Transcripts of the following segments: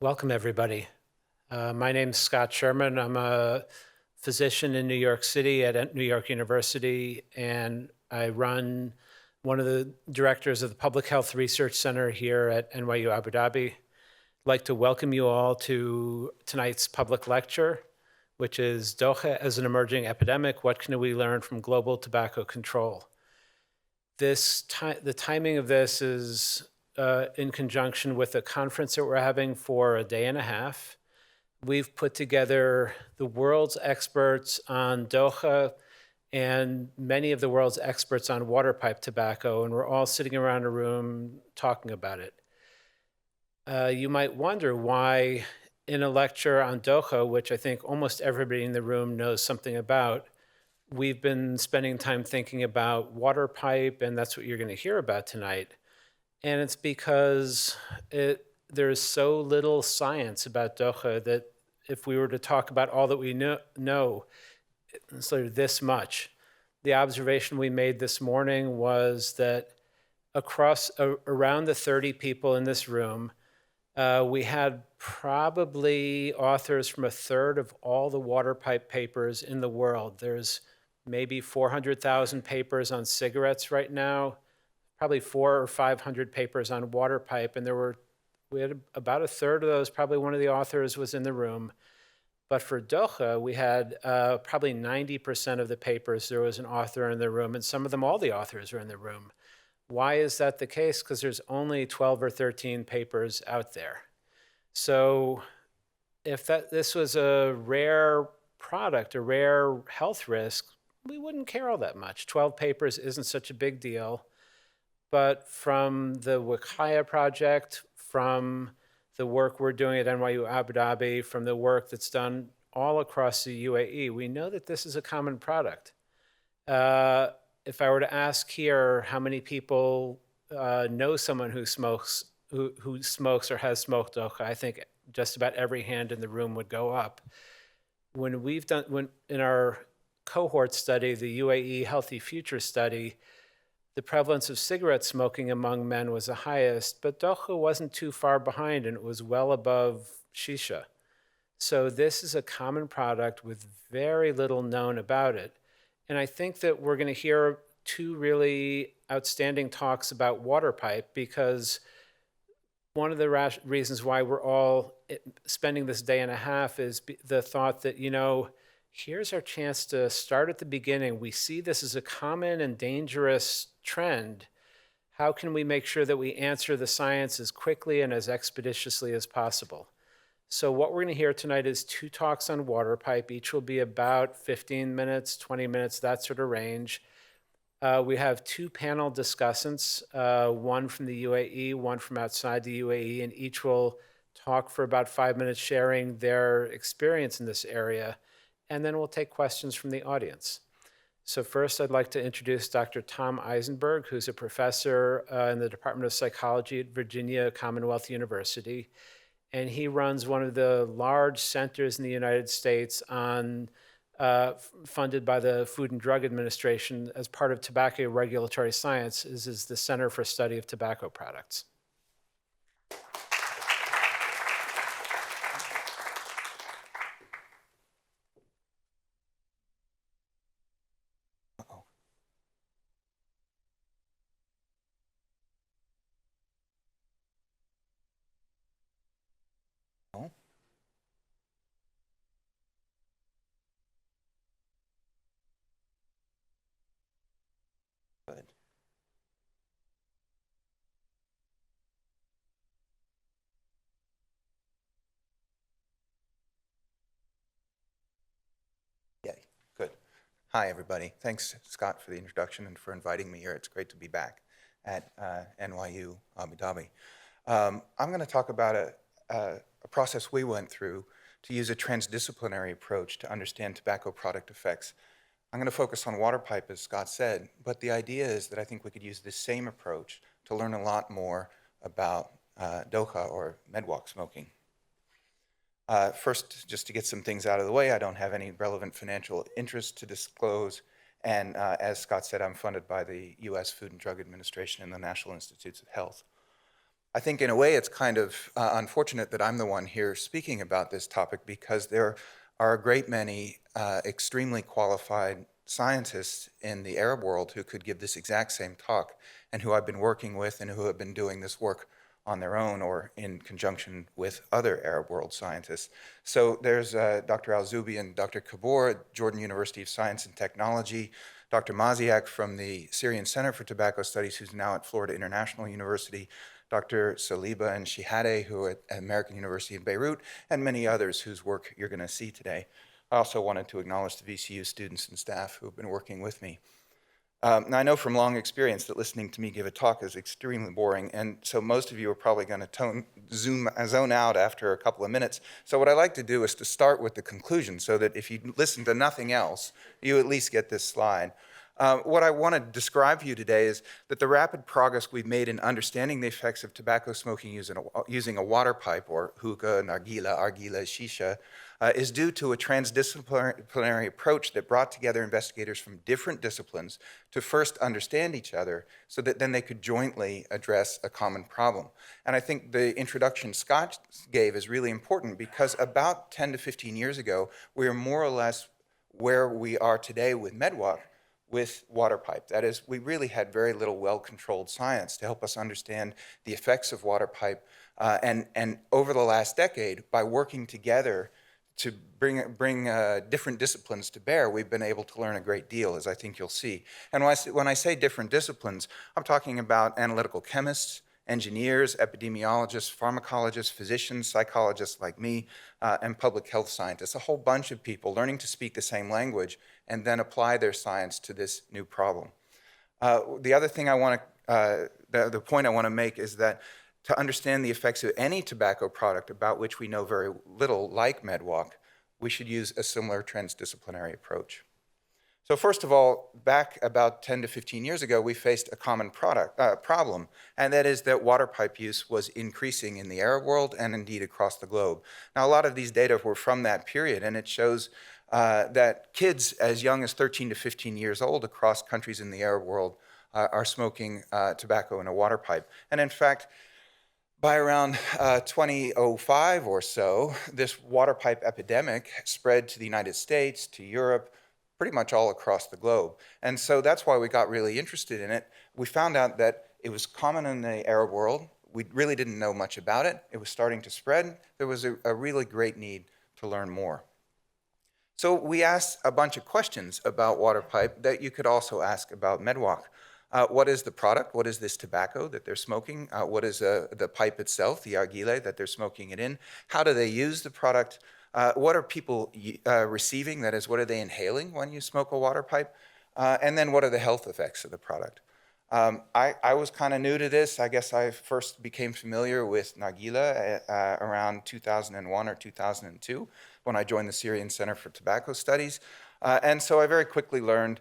Welcome, everybody. My name's Scott Sherman. I'm a physician in New York City at New York University, and I run one of the directors of the Public Health Research Center here at NYU Abu Dhabi. I'd like to welcome you all to tonight's public lecture, which is Dokha as an Emerging Epidemic, What Can We Learn from Global Tobacco Control? The timing of this is in conjunction with a conference that we're having for a day and a half. We've put together the world's experts on Dokha and many of the world's experts on water pipe tobacco, and we're all sitting around a room talking about it. You might wonder why in a lecture on Dokha, which I think almost everybody in the room knows something about, we've been spending time thinking about water pipe, and that's what you're going to hear about tonight. And it's because there's so little science about Dokha that if we were to talk about all that we know, it's sort of this much. The observation we made this morning was that around the 30 people in this room, we had probably authors from a third of all the water pipe papers in the world. There's maybe 400,000 papers on cigarettes right now, probably 400 or 500 papers on water pipe, and we had about a third of those. Probably one of the authors was in the room. But for Dokha, we had probably 90% of the papers, there was an author in the room, and some of them, all the authors are in the room. Why is that the case? Because there's only 12 or 13 papers out there. So if this was a rare product, a rare health risk, we wouldn't care all that much. 12 papers isn't such a big deal. But from the Houqani project, from the work we're doing at NYU Abu Dhabi, from the work that's done all across the UAE, we know that this is a common product. If I were to ask here how many people know someone who smokes or has smoked Dokha, I think just about every hand in the room would go up. In our cohort study, the UAE Healthy Future study, the prevalence of cigarette smoking among men was the highest, but Dokha wasn't too far behind, and it was well above shisha. So this is a common product with very little known about it. And I think that we're going to hear two really outstanding talks about water pipe, because one of the reasons why we're all spending this day and a half is the thought that, here's our chance to start at the beginning. We see this as a common and dangerous trend. How can we make sure that we answer the science as quickly and as expeditiously as possible? So what we're going to hear tonight is two talks on water pipe. Each will be about 15 minutes, 20 minutes, that sort of range. We have two panel discussants, one from the UAE, one from outside the UAE, and each will talk for about 5 minutes, sharing their experience in this area. And then we'll take questions from the audience. So first, I'd like to introduce Dr. Tom Eisenberg, who's a professor in the Department of Psychology at Virginia Commonwealth University. And he runs one of the large centers in the United States funded by the Food and Drug Administration as part of tobacco regulatory science, is the Center for Study of Tobacco Products. Good. Yay, good. Hi, everybody. Thanks, Scott, for the introduction and for inviting me here. It's great to be back at NYU Abu Dhabi. I'm going to talk about a process we went through to use a transdisciplinary approach to understand tobacco product effects. I'm going to focus on water pipe, as Scott said, but the idea is that I think we could use this same approach to learn a lot more about Dokha or Midwakh smoking. First, just to get some things out of the way, I don't have any relevant financial interest to disclose, and as Scott said, I'm funded by the U.S. Food and Drug Administration and the National Institutes of Health. I think in a way it's kind of unfortunate that I'm the one here speaking about this topic, because there are a great many extremely qualified scientists in the Arab world who could give this exact same talk, and who I've been working with and who have been doing this work on their own or in conjunction with other Arab world scientists. So there's Dr. Al-Zubi and Dr. Kabor at Jordan University of Science and Technology, Dr. Maziak from the Syrian Center for Tobacco Studies, who's now at Florida International University, Dr. Saliba and Shihade, who are at American University in Beirut, and many others whose work you're going to see today. I also wanted to acknowledge the VCU students and staff who have been working with me. Now, I know from long experience that listening to me give a talk is extremely boring, and so most of you are probably going to zone out after a couple of minutes. So what I like to do is to start with the conclusion, so that if you listen to nothing else, you at least get this slide. What I want to describe for you today is that the rapid progress we've made in understanding the effects of tobacco smoking using a water pipe, or hookah, nargila, argila, shisha, is due to a transdisciplinary approach that brought together investigators from different disciplines to first understand each other, so that then they could jointly address a common problem. And I think the introduction Scott gave is really important, because about 10 to 15 years ago, we were more or less where we are today with Midwakh, with water pipe. That is, we really had very little well-controlled science to help us understand the effects of water pipe. And over the last decade, by working together to bring different disciplines to bear, we've been able to learn a great deal, as I think you'll see. And when I say different disciplines, I'm talking about analytical chemists, engineers, epidemiologists, pharmacologists, physicians, psychologists like me, and public health scientists, a whole bunch of people learning to speak the same language and then apply their science to this new problem. The other thing the point I want to make is that to understand the effects of any tobacco product about which we know very little, like Midwakh, we should use a similar transdisciplinary approach. So first of all, back about 10 to 15 years ago, we faced a common problem, and that is that water pipe use was increasing in the Arab world and indeed across the globe. Now, a lot of these data were from that period, and it shows that kids as young as 13 to 15 years old across countries in the Arab world are smoking tobacco in a water pipe. And in fact, by around 2005 or so, this water pipe epidemic spread to the United States, to Europe, pretty much all across the globe. And so that's why we got really interested in it. We found out that it was common in the Arab world. We really didn't know much about it. It was starting to spread. There was a really great need to learn more. So we asked a bunch of questions about water pipe that you could also ask about Midwakh. What is the product? What is this tobacco that they're smoking? What is the pipe itself, the argile that they're smoking it in? How do they use the product? What are people receiving? That is, what are they inhaling when you smoke a water pipe? And then what are the health effects of the product? I was kind of new to this. I guess I first became familiar with nargila around 2001 or 2002 when I joined the Syrian Center for Tobacco Studies. And so I very quickly learned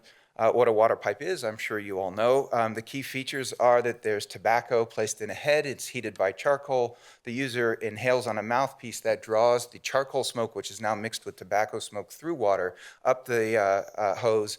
what a water pipe is. I'm sure you all know. The key features are that there's tobacco placed in a head. It's heated by charcoal. The user inhales on a mouthpiece that draws the charcoal smoke, which is now mixed with tobacco smoke, through water up the hose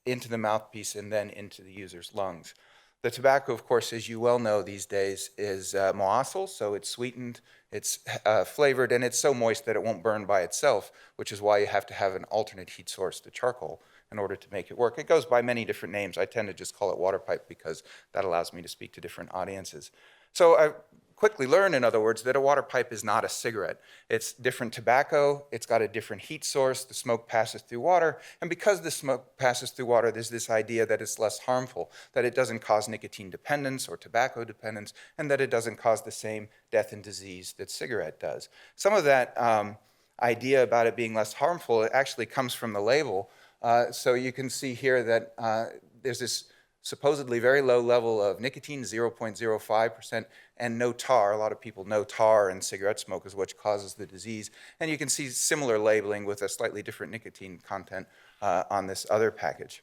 into the mouthpiece and then into the user's lungs. The tobacco, of course, as you well know these days, is mu'assal, so it's sweetened, it's flavored, and it's so moist that it won't burn by itself, which is why you have to have an alternate heat source to charcoal in order to make it work. It goes by many different names. I tend to just call it water pipe because that allows me to speak to different audiences. So I quickly learned, in other words, that a water pipe is not a cigarette. It's different tobacco, it's got a different heat source, the smoke passes through water, and because the smoke passes through water, there's this idea that it's less harmful, that it doesn't cause nicotine dependence or tobacco dependence, and that it doesn't cause the same death and disease that cigarette does. Some of that idea about it being less harmful, it actually comes from the label. So you can see here that there's this supposedly very low level of nicotine, 0.05%, and no tar. A lot of people know tar in cigarette smoke is what causes the disease. And you can see similar labeling with a slightly different nicotine content on this other package.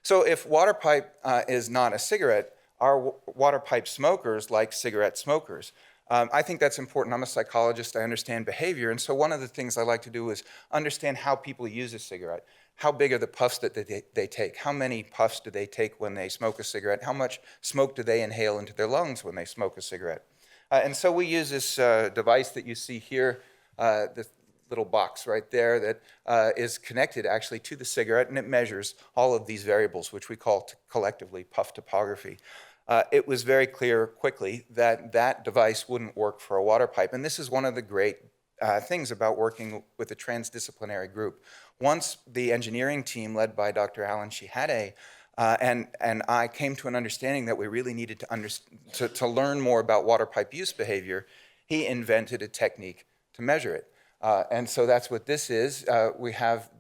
So if water pipe is not a cigarette, are water pipe smokers like cigarette smokers? I think that's important. I'm a psychologist. I understand behavior. And so one of the things I like to do is understand how people use a cigarette. how big are the puffs that they take? How many puffs do they take when they smoke a cigarette? How much smoke do they inhale into their lungs when they smoke a cigarette? And so we use this device that you see here, this little box right there that is connected actually to the cigarette, and it measures all of these variables, which we call collectively puff topography. It was very clear quickly that that device wouldn't work for a water pipe, and this is one of the great things about working with a transdisciplinary group. Once the engineering team led by Dr. Alan Shihade and I came to an understanding that we really needed to learn more about water pipe use behavior, he invented a technique to measure it. And so that's what this is. We have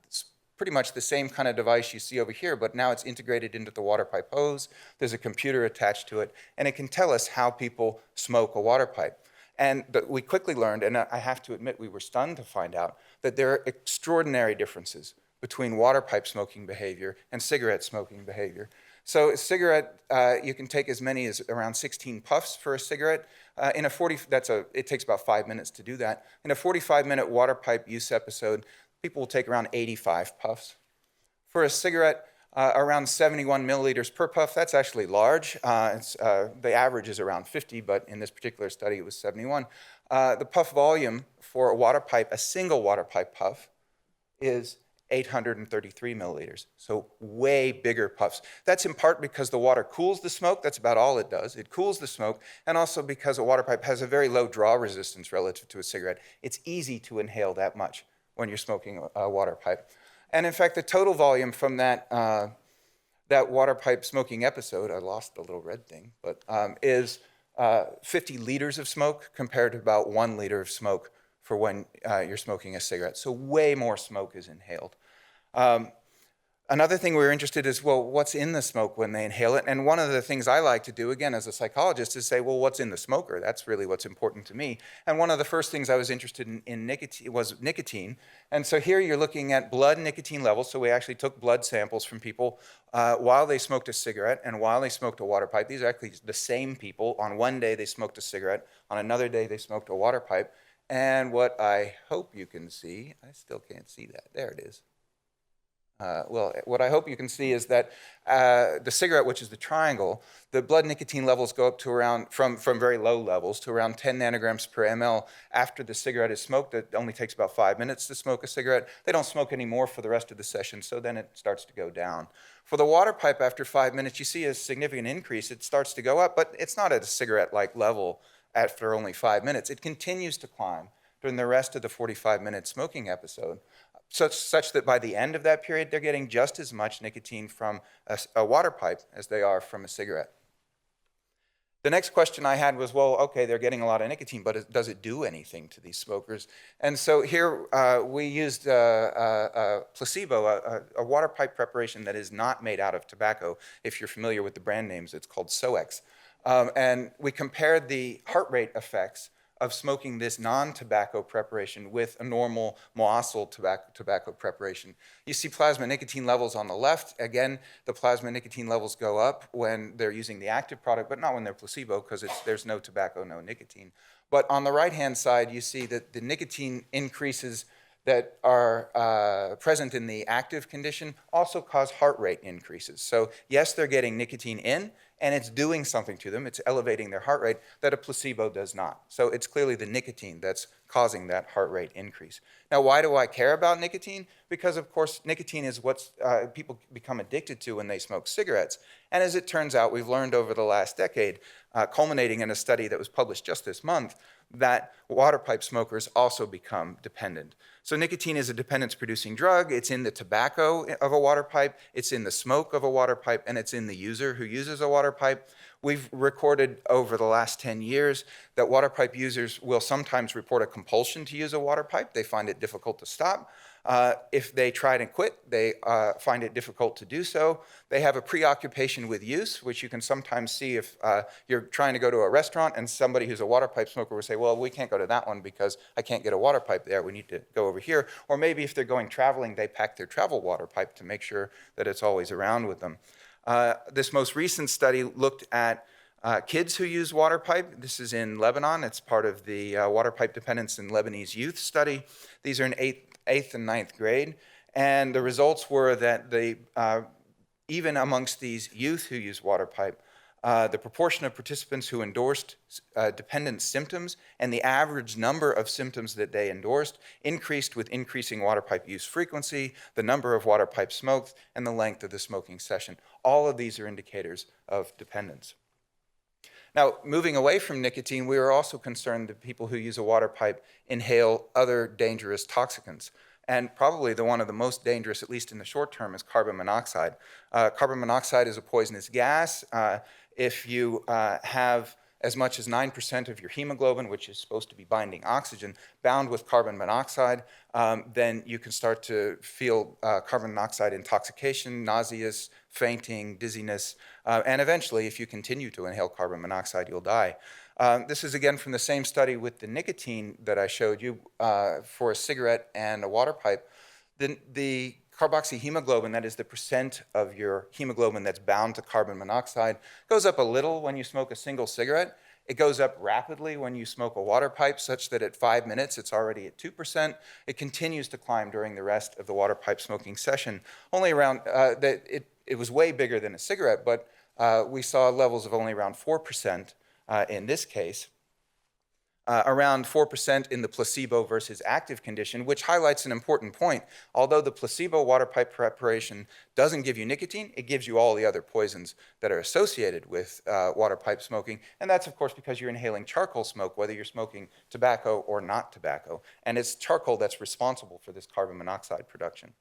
pretty much the same kind of device you see over here, but now it's integrated into the water pipe hose. There's a computer attached to it, and it can tell us how people smoke a water pipe. And we quickly learned, and I have to admit we were stunned to find out, that there are extraordinary differences between water pipe smoking behavior and cigarette smoking behavior. So a cigarette, you can take as many as around 16 puffs for a cigarette. It takes about 5 minutes to do that. In a 45-minute water pipe use episode, people will take around 85 puffs. For a cigarette, around 71 milliliters per puff. That's actually large. The average is around 50, but in this particular study it was 71. The puff volume for a water pipe, a single water pipe puff, is 833 milliliters, so way bigger puffs. That's in part because the water cools the smoke. That's about all it does. It cools the smoke, and also because a water pipe has a very low draw resistance relative to a cigarette. It's easy to inhale that much when you're smoking a water pipe. And in fact, the total volume from that water pipe smoking episode, I lost the little red thing, but is 50 liters of smoke compared to about 1 liter of smoke for when you're smoking a cigarette. So way more smoke is inhaled. Another thing we were interested in is, well, what's in the smoke when they inhale it? And one of the things I like to do, again, as a psychologist, is say, well, what's in the smoker? That's really what's important to me. And one of the first things I was interested in nicotine was nicotine. And so here you're looking at blood nicotine levels. So we actually took blood samples from people while they smoked a cigarette and while they smoked a water pipe. These are actually the same people. On one day they smoked a cigarette. On another day they smoked a water pipe. And what I hope you can see, I still can't see that. There it is. Well, what I hope you can see is that the cigarette, which is the triangle, the blood nicotine levels go up to around, from very low levels, to around 10 nanograms per ml after the cigarette is smoked. It only takes about 5 minutes to smoke a cigarette. They don't smoke anymore for the rest of the session, so then it starts to go down. For the water pipe, after 5 minutes, you see a significant increase. It starts to go up, but it's not at a cigarette-like level after only 5 minutes. It continues to climb during the rest of the 45-minute smoking episode, such that by the end of that period, they're getting just as much nicotine from a water pipe as they are from a cigarette. The next question I had was, well, okay, they're getting a lot of nicotine, but does it do anything to these smokers? And so here we used a placebo, a water pipe preparation that is not made out of tobacco. If you're familiar with the brand names, it's called SOEX. And we compared the heart rate effects of smoking this non-tobacco preparation with a normal Moassal tobacco preparation. You see plasma nicotine levels on the left. Again, the plasma nicotine levels go up when they're using the active product, but not when they're placebo, because there's no tobacco, no nicotine. But on the right-hand side, you see that the nicotine increases that are present in the active condition also cause heart rate increases. So yes, they're getting nicotine in, and it's doing something to them. It's elevating their heart rate that a placebo does not. So it's clearly the nicotine that's causing that heart rate increase. Now, why do I care about nicotine? Because, of course, nicotine is what people become addicted to when they smoke cigarettes. And as it turns out, we've learned over the last decade, culminating in a study that was published just this month, that water pipe smokers also become dependent. So nicotine is a dependence-producing drug. It's in the tobacco of a water pipe, it's in the smoke of a water pipe, and it's in the user who uses a water pipe. We've recorded over the last 10 years that water pipe users will sometimes report a compulsion to use a water pipe. They find it difficult to stop. If they try to quit, they find it difficult to do so. They have a preoccupation with use, which you can sometimes see if you're trying to go to a restaurant and somebody who's a water pipe smoker will say, well, we can't go to that one because I can't get a water pipe there. We need to go over here. Or maybe if they're going traveling, they pack their travel water pipe to make sure that it's always around with them. This most recent study looked at kids who use water pipe. This is in Lebanon. It's part of the Water Pipe Dependence in Lebanese Youth study. These are in 8th and 9th grade. And the results were that even amongst these youth who use water pipe, the proportion of participants who endorsed dependent symptoms and the average number of symptoms that they endorsed increased with increasing water pipe use frequency, the number of water pipes smoked, and the length of the smoking session. All of these are indicators of dependence. Now, moving away from nicotine, we are also concerned that people who use a water pipe inhale other dangerous toxicants. And probably one of the most dangerous, at least in the short term, is carbon monoxide. Carbon monoxide is a poisonous gas. If you have as much as 9% of your hemoglobin, which is supposed to be binding oxygen, bound with carbon monoxide, then you can start to feel carbon monoxide intoxication, nauseous, fainting, dizziness, and eventually, if you continue to inhale carbon monoxide, you'll die. This is again from the same study with the nicotine that I showed you for a cigarette and a water pipe. The carboxyhemoglobin, that is the percent of your hemoglobin that's bound to carbon monoxide, goes up a little when you smoke a single cigarette. It goes up rapidly when you smoke a water pipe, such that at 5 minutes it's already at 2%. It continues to climb during the rest of the water pipe smoking session. Only around, it was way bigger than a cigarette, but we saw levels of only around 4% in this case. Around 4% in the placebo versus active condition, which highlights an important point. Although the placebo water pipe preparation doesn't give you nicotine, it gives you all the other poisons that are associated with water pipe smoking. And that's, of course, because you're inhaling charcoal smoke, whether you're smoking tobacco or not tobacco. And it's charcoal that's responsible for this carbon monoxide production.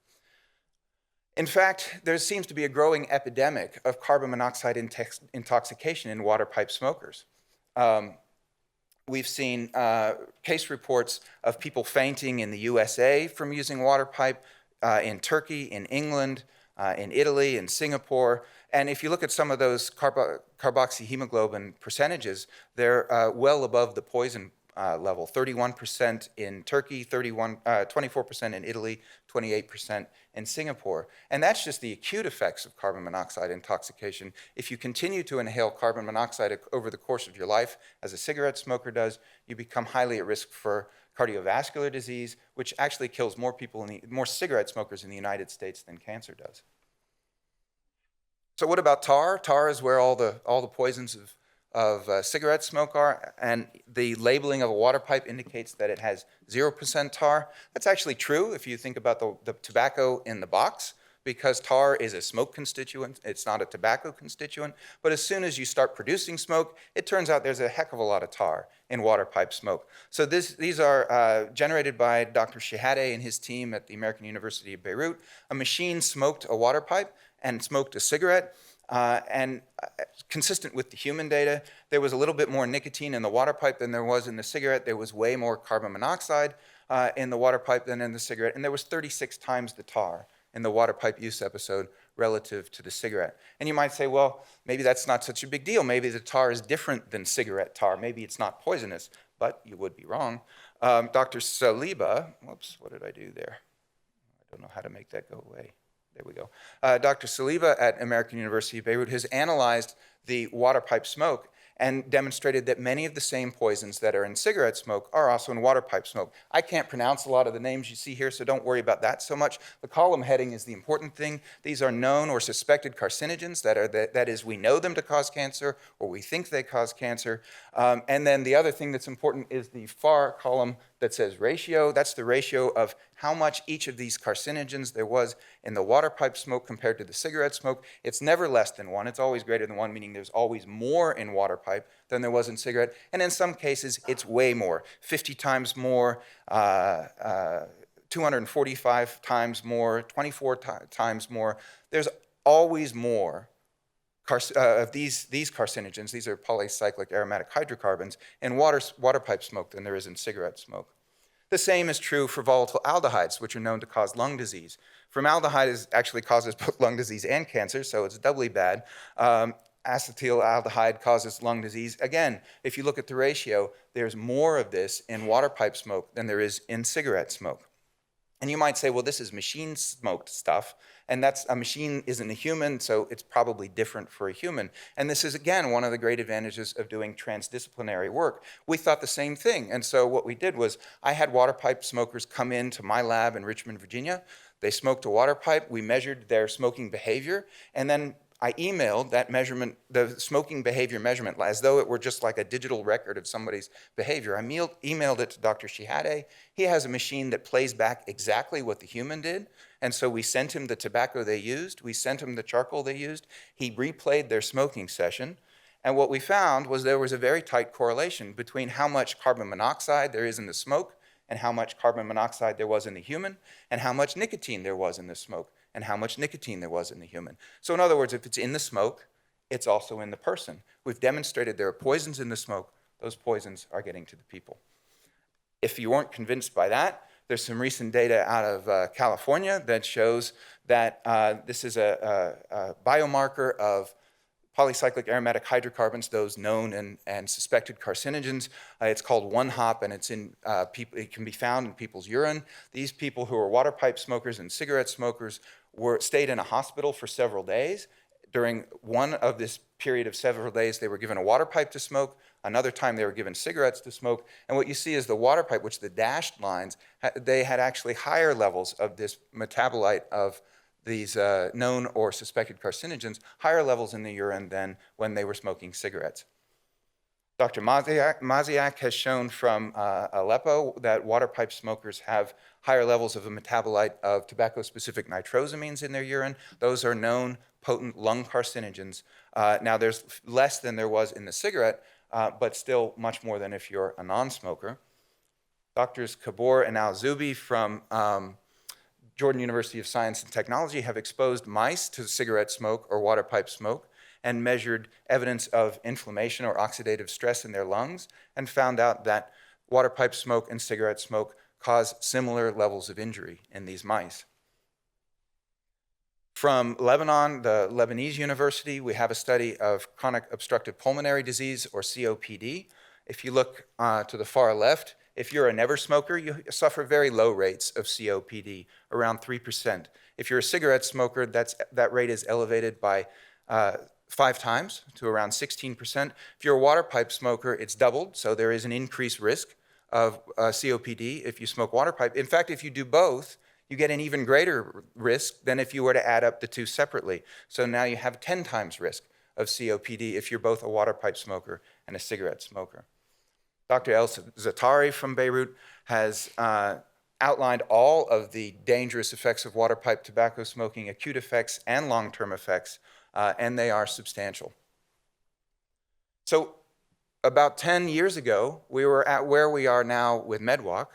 In fact, there seems to be a growing epidemic of carbon monoxide intoxication in water pipe smokers. We've seen case reports of people fainting in the USA from using water pipe, in Turkey, in England, in Italy, in Singapore. And if you look at some of those carboxyhemoglobin percentages, they're well above the poison level. 31% in Turkey, 24% in Italy, 28% in Singapore. And that's just the acute effects of carbon monoxide intoxication. If you continue to inhale carbon monoxide over the course of your life, as a cigarette smoker does, you become highly at risk for cardiovascular disease, which actually kills more people, more cigarette smokers in the United States than cancer does. So what about tar? Tar is where all the poisons of cigarette smoke are, and the labeling of a water pipe indicates that it has 0% tar. That's actually true if you think about the tobacco in the box, because tar is a smoke constituent, it's not a tobacco constituent. But as soon as you start producing smoke, it turns out there's a heck of a lot of tar in water pipe smoke. So these are generated by Dr. Shehadeh and his team at the American University of Beirut. A machine smoked a water pipe and smoked a cigarette. Consistent with the human data, there was a little bit more nicotine in the water pipe than there was in the cigarette. There was way more carbon monoxide in the water pipe than in the cigarette, and there was 36 times the tar in the water pipe use episode relative to the cigarette. And you might say, well, maybe that's not such a big deal. Maybe the tar is different than cigarette tar. Maybe it's not poisonous, but you would be wrong. Dr. Saliba, whoops, what did I do there? I don't know how to make that go away. There we go. Dr. Saliba at American University of Beirut has analyzed the water pipe smoke and demonstrated that many of the same poisons that are in cigarette smoke are also in water pipe smoke. I can't pronounce a lot of the names you see here, so don't worry about that so much. The column heading is the important thing. These are known or suspected carcinogens, that is, we know them to cause cancer, or we think they cause cancer. And then the other thing that's important is the far column that says ratio. That's the ratio of how much each of these carcinogens there was in the water pipe smoke compared to the cigarette smoke. It's never less than 1. It's always greater than 1, meaning there's always more in water pipe than there was in cigarette. And in some cases, it's way more, 50 times more, 245 times more, 24 times more. There's always more of these carcinogens. These are polycyclic aromatic hydrocarbons in water pipe smoke than there is in cigarette smoke. The same is true for volatile aldehydes, which are known to cause lung disease. Formaldehyde actually causes both lung disease and cancer, so it's doubly bad. Acetylaldehyde causes lung disease. Again, if you look at the ratio, there's more of this in water pipe smoke than there is in cigarette smoke. And you might say, well, this is machine smoked stuff, and a machine isn't a human, so it's probably different for a human. And this is, again, one of the great advantages of doing transdisciplinary work. We thought the same thing, and so what we did was I had water pipe smokers come into my lab in Richmond, Virginia. They smoked a water pipe. We measured their smoking behavior, and then I emailed that measurement, the smoking behavior measurement, as though it were just like a digital record of somebody's behavior. I emailed it to Dr. Shihade. He has a machine that plays back exactly what the human did. And so we sent him the tobacco they used. We sent him the charcoal they used. He replayed their smoking session. And what we found was there was a very tight correlation between how much carbon monoxide there is in the smoke and how much carbon monoxide there was in the human, and how much nicotine there was in the smoke, and how much nicotine there was in the human. So in other words, if it's in the smoke, it's also in the person. We've demonstrated there are poisons in the smoke. Those poisons are getting to the people. If you weren't convinced by that, there's some recent data out of California that shows that this is a biomarker of polycyclic aromatic hydrocarbons, those known and suspected carcinogens. It's called 1-hop, and it's in it can be found in people's urine. These people who are water pipe smokers and cigarette smokers stayed in a hospital for several days. During one of this period of several days, they were given a water pipe to smoke. Another time, they were given cigarettes to smoke. And what you see is the water pipe, which the dashed lines, they had actually higher levels of this metabolite of these known or suspected carcinogens, higher levels in the urine than when they were smoking cigarettes. Dr. Maziak has shown from Aleppo that water pipe smokers have higher levels of a metabolite of tobacco-specific nitrosamines in their urine. Those are known potent lung carcinogens. Now, there's less than there was in the cigarette, but still much more than if you're a non-smoker. Doctors Kabor and Al-Zubi from Jordan University of Science and Technology have exposed mice to cigarette smoke or water pipe smoke and measured evidence of inflammation or oxidative stress in their lungs, and found out that water pipe smoke and cigarette smoke cause similar levels of injury in these mice. From Lebanon, the Lebanese University, we have a study of chronic obstructive pulmonary disease, or COPD. If you look to the far left, if you're a never smoker, you suffer very low rates of COPD, around 3%. If you're a cigarette smoker, that rate is elevated by 5 times to around 16%. If you're a water pipe smoker, it's doubled, so there is an increased risk of COPD if you smoke water pipe. In fact, if you do both, you get an even greater risk than if you were to add up the two separately. So now you have 10 times risk of COPD if you're both a water pipe smoker and a cigarette smoker. Dr. El Zatari from Beirut has outlined all of the dangerous effects of water pipe tobacco smoking, acute effects and long-term effects, and they are substantial. So about 10 years ago, we were at where we are now with Midwakh,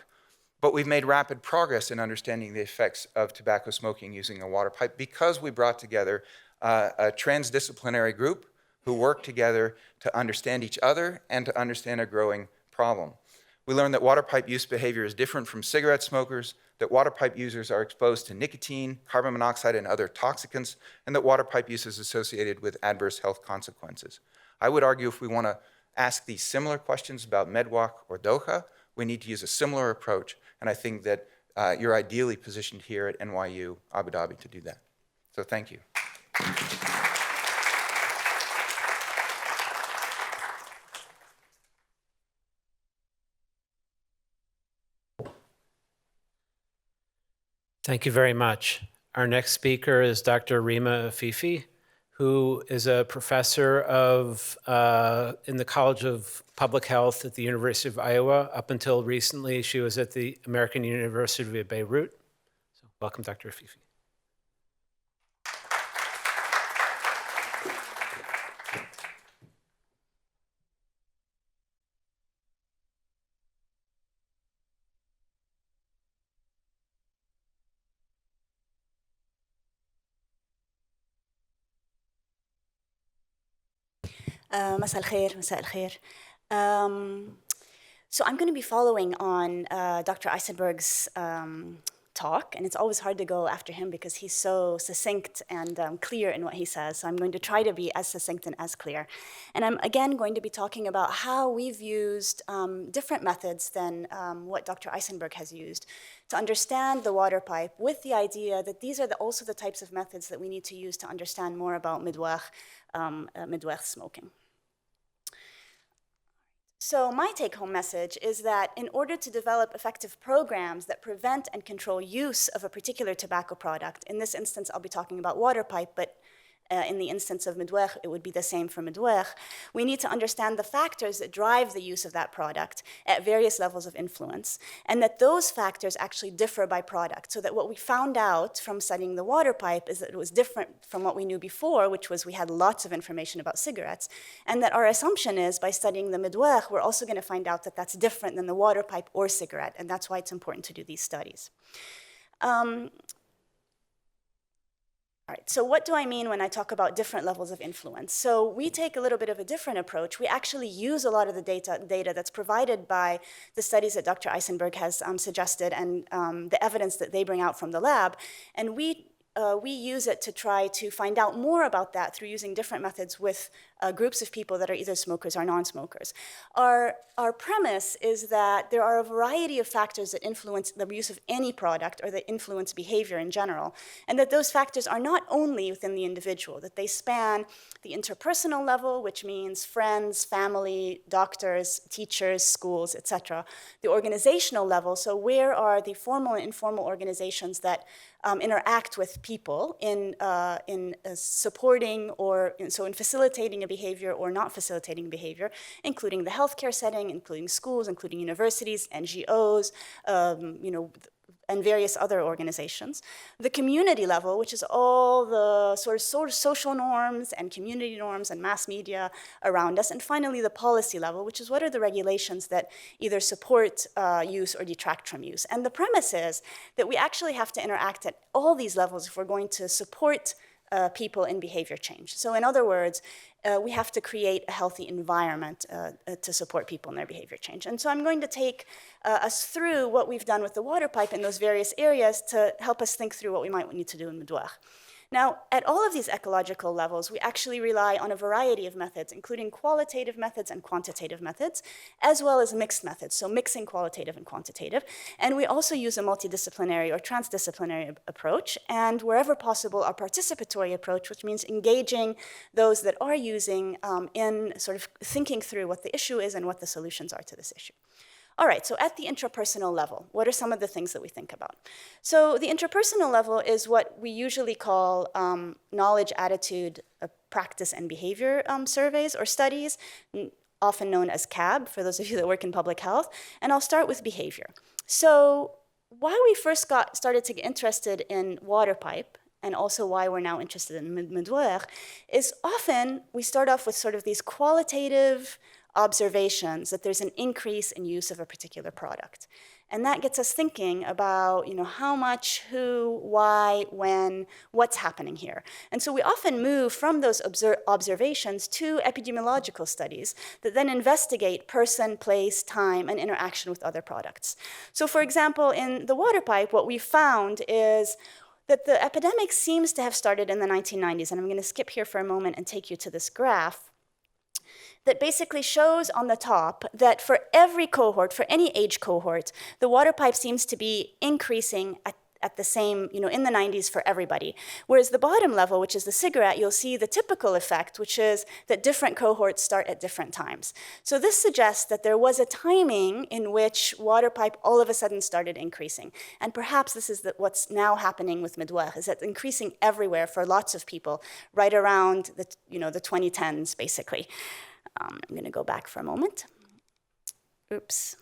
but we've made rapid progress in understanding the effects of tobacco smoking using a water pipe because we brought together a transdisciplinary group who work together to understand each other and to understand a growing problem. We learned that water pipe use behavior is different from cigarette smokers, that water pipe users are exposed to nicotine, carbon monoxide, and other toxicants, and that water pipe use is associated with adverse health consequences. I would argue if we want to ask these similar questions about Midwakh or Dokha, we need to use a similar approach, and I think that you're ideally positioned here at NYU Abu Dhabi to do that. So thank you. Thank you very much. Our next speaker is Dr. Rima Afifi, who is a professor in the College of Public Health at the University of Iowa. Up until recently, she was at the American University of Beirut. So welcome, Dr. Afifi. مساء الخير مساء الخير. So I'm going to be following on Dr. Eisenberg's talk, and it's always hard to go after him because he's so succinct and clear in what he says. So I'm going to try to be as succinct and as clear. And I'm again going to be talking about how we've used different methods than what Dr. Eisenberg has used to understand the water pipe, with the idea that these are also the types of methods that we need to use to understand more about Midwakh smoking. So my take-home message is that in order to develop effective programs that prevent and control use of a particular tobacco product, in this instance I'll be talking about water pipe, but in the instance of Midwakh, it would be the same for Midwakh. We need to understand the factors that drive the use of that product at various levels of influence, and that those factors actually differ by product. So that what we found out from studying the water pipe is that it was different from what we knew before, which was we had lots of information about cigarettes, and that our assumption is by studying the Midwakh, we're also going to find out that that's different than the water pipe or cigarette, and that's why it's important to do these studies. All right, so what do I mean when I talk about different levels of influence? So we take a little bit of a different approach. We actually use a lot of the data that's provided by the studies that Dr. Eisenberg has suggested and the evidence that they bring out from the lab. And we use it to try to find out more about that through using different methods with groups of people that are either smokers or non-smokers. Our premise is that there are a variety of factors that influence the use of any product or that influence behavior in general, and that those factors are not only within the individual, that they span the interpersonal level, which means friends, family, doctors, teachers, schools, etc. The organizational level, so where are the formal and informal organizations that interact with people in supporting or in facilitating a behavior or not facilitating behavior, including the healthcare setting, including schools, including universities, NGOs, and various other organizations. The community level, which is all the sort of social norms and community norms and mass media around us. And finally, the policy level, which is what are the regulations that either support use or detract from use. And the premise is that we actually have to interact at all these levels if we're going to support people in behavior change. So in other words, we have to create a healthy environment to support people in their behavior change. And so I'm going to take us through what we've done with the water pipe in those various areas to help us think through what we might need to do in Midwakh. Now, at all of these ecological levels, we actually rely on a variety of methods, including qualitative methods and quantitative methods, as well as mixed methods, so mixing qualitative and quantitative. And we also use a multidisciplinary or transdisciplinary approach, and wherever possible, a participatory approach, which means engaging those that are using in sort of thinking through what the issue is and what the solutions are to this issue. All right, so at the intrapersonal level, what are some of the things that we think about? So the interpersonal level is what we usually call knowledge, attitude, practice, and behavior surveys or studies, often known as CAB, for those of you that work in public health. And I'll start with behavior. So why we first started to get interested in water pipe, and also why we're now interested in Midwakh, is often we start off with sort of these qualitative observations that there's an increase in use of a particular product. And that gets us thinking about, how much, who, why, when, what's happening here. And so we often move from those observations to epidemiological studies that then investigate person, place, time, and interaction with other products. So for example, in the water pipe, what we found is that the epidemic seems to have started in the 1990s. And I'm going to skip here for a moment and take you to this graph that basically shows on the top that for every cohort, for any age cohort, the water pipe seems to be increasing at the same, in the 90s for everybody. Whereas the bottom level, which is the cigarette, you'll see the typical effect, which is that different cohorts start at different times. So this suggests that there was a timing in which water pipe all of a sudden started increasing. And perhaps this is what's now happening with Midwakh, is that it's increasing everywhere for lots of people, right around the 2010s, basically. I'm going to go back for a moment. Oops.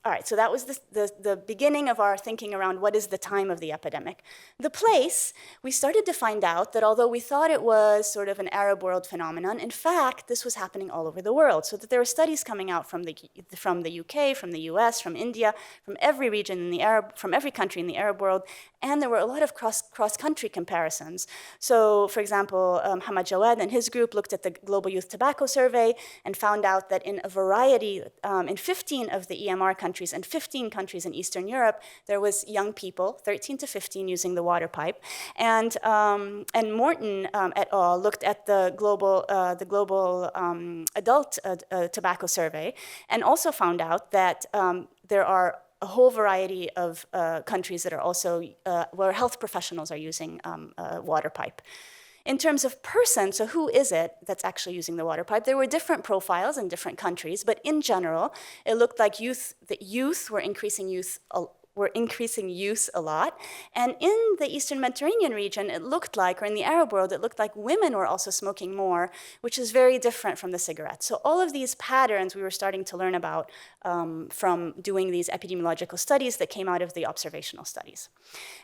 All right, so that was the beginning of our thinking around what is the time of the epidemic. The place, we started to find out that although we thought it was sort of an Arab world phenomenon, in fact, this was happening all over the world. So that there were studies coming out from the UK, from the US, from India, from every region from every country in the Arab world, and there were a lot of cross-country comparisons. So, for example, Mohammed and his group looked at the Global Youth Tobacco Survey and found out that in a variety, in 15 of the EMR countries and 15 countries in Eastern Europe, there was young people, 13 to 15, using the water pipe. And Morton et al. Looked at the global adult tobacco survey and also found out that there are a whole variety of countries that are also where health professionals are using water pipe. In terms of person, so who is it that's actually using the water pipe? There were different profiles in different countries, but in general, it looked like youth were increasing use a lot. And in the Eastern Mediterranean region, it looked like, or in the Arab world, it looked like women were also smoking more, which is very different from the cigarettes. So all of these patterns we were starting to learn about from doing these epidemiological studies that came out of the observational studies.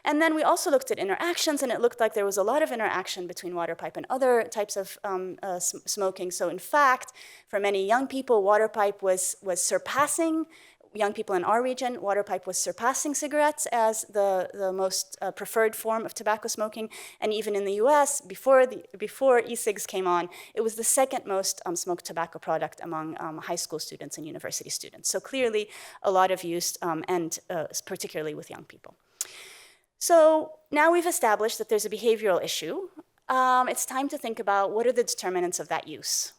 And then we also looked at interactions, and it looked like there was a lot of interaction between water pipe and other types of smoking. So in fact, for many young people, water pipe was surpassing young people in our region, water pipe was surpassing cigarettes as the most preferred form of tobacco smoking. And even in the US, before e-cigs came on, it was the second most smoked tobacco product among high school students and university students. So clearly a lot of use, and particularly with young people. So now we've established that there's a behavioral issue. It's time to think about what are the determinants of that use.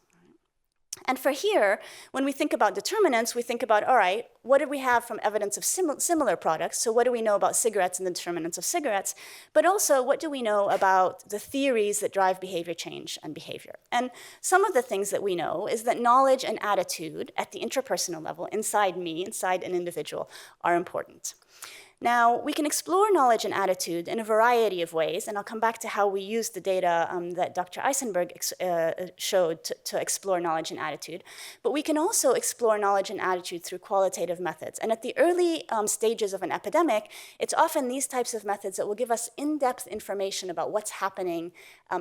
And for here, when we think about determinants, we think about, all right, what do we have from evidence of similar products? So what do we know about cigarettes and the determinants of cigarettes? But also, what do we know about the theories that drive behavior change and behavior? And some of the things that we know is that knowledge and attitude at the interpersonal level, inside me, inside an individual, are important. Now, we can explore knowledge and attitude in a variety of ways, and I'll come back to how we use the data that Dr. Eisenberg showed to explore knowledge and attitude. But we can also explore knowledge and attitude through qualitative methods. And at the early stages of an epidemic, it's often these types of methods that will give us in-depth information about what's happening,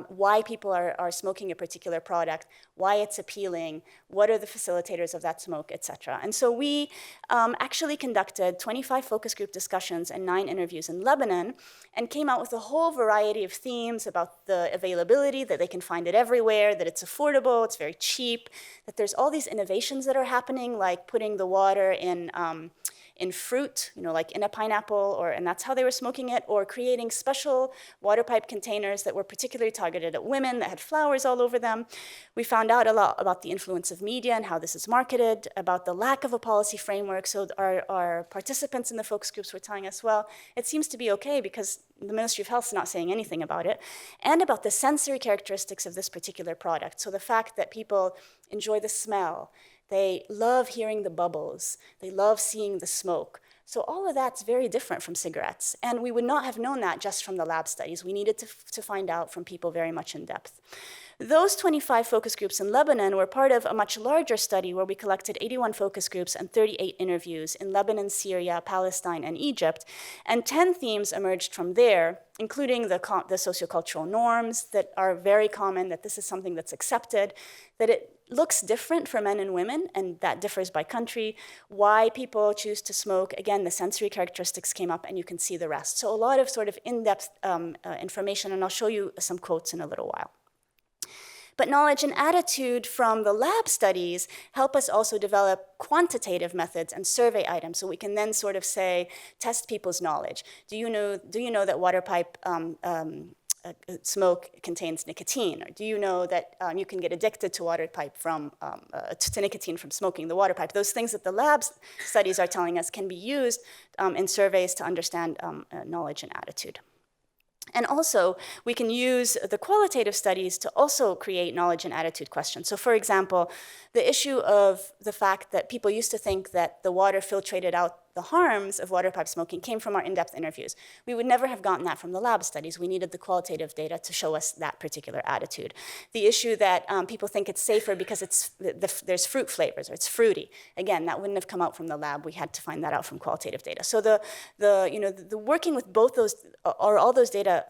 why people are smoking a particular product, why it's appealing, what are the facilitators of that smoke, et cetera. And so we actually conducted 25 focus group discussions and 9 interviews in Lebanon, and came out with a whole variety of themes about the availability, that they can find it everywhere, that it's affordable, it's very cheap, that there's all these innovations that are happening, like putting the water in fruit, like in a pineapple, and that's how they were smoking it, or creating special water pipe containers that were particularly targeted at women that had flowers all over them. We found out a lot about the influence of media and how this is marketed, about the lack of a policy framework. So our participants in the focus groups were telling us, well, it seems to be okay because the Ministry of Health is not saying anything about it, and about the sensory characteristics of this particular product. So the fact that people enjoy the smell, they love hearing the bubbles, they love seeing the smoke. So all of that's very different from cigarettes. And we would not have known that just from the lab studies. We needed to find out from people very much in depth. Those 25 focus groups in Lebanon were part of a much larger study where we collected 81 focus groups and 38 interviews in Lebanon, Syria, Palestine, and Egypt. And 10 themes emerged from there, including the sociocultural norms that are very common, that this is something that's accepted, that it looks different for men and women, and that differs by country, why people choose to smoke. Again, the sensory characteristics came up, and you can see the rest. So a lot of sort of in-depth information, and I'll show you some quotes in a little while. But knowledge and attitude from the lab studies help us also develop quantitative methods and survey items, so we can then sort of say, test people's knowledge. Do you know that water pipe smoke contains nicotine? Or do you know that you can get addicted to water pipe to nicotine from smoking the water pipe? Those things that the lab studies are telling us can be used in surveys to understand knowledge and attitude. And also, we can use the qualitative studies to also create knowledge and attitude questions. So for example, the issue of the fact that people used to think that the water filtrated out the harms of water pipe smoking came from our in-depth interviews. We would never have gotten that from the lab studies. We needed the qualitative data to show us that particular attitude. The issue that people think it's safer because there's fruit flavors, or it's fruity. Again, that wouldn't have come out from the lab. We had to find that out from qualitative data. So the working with both those, or all those data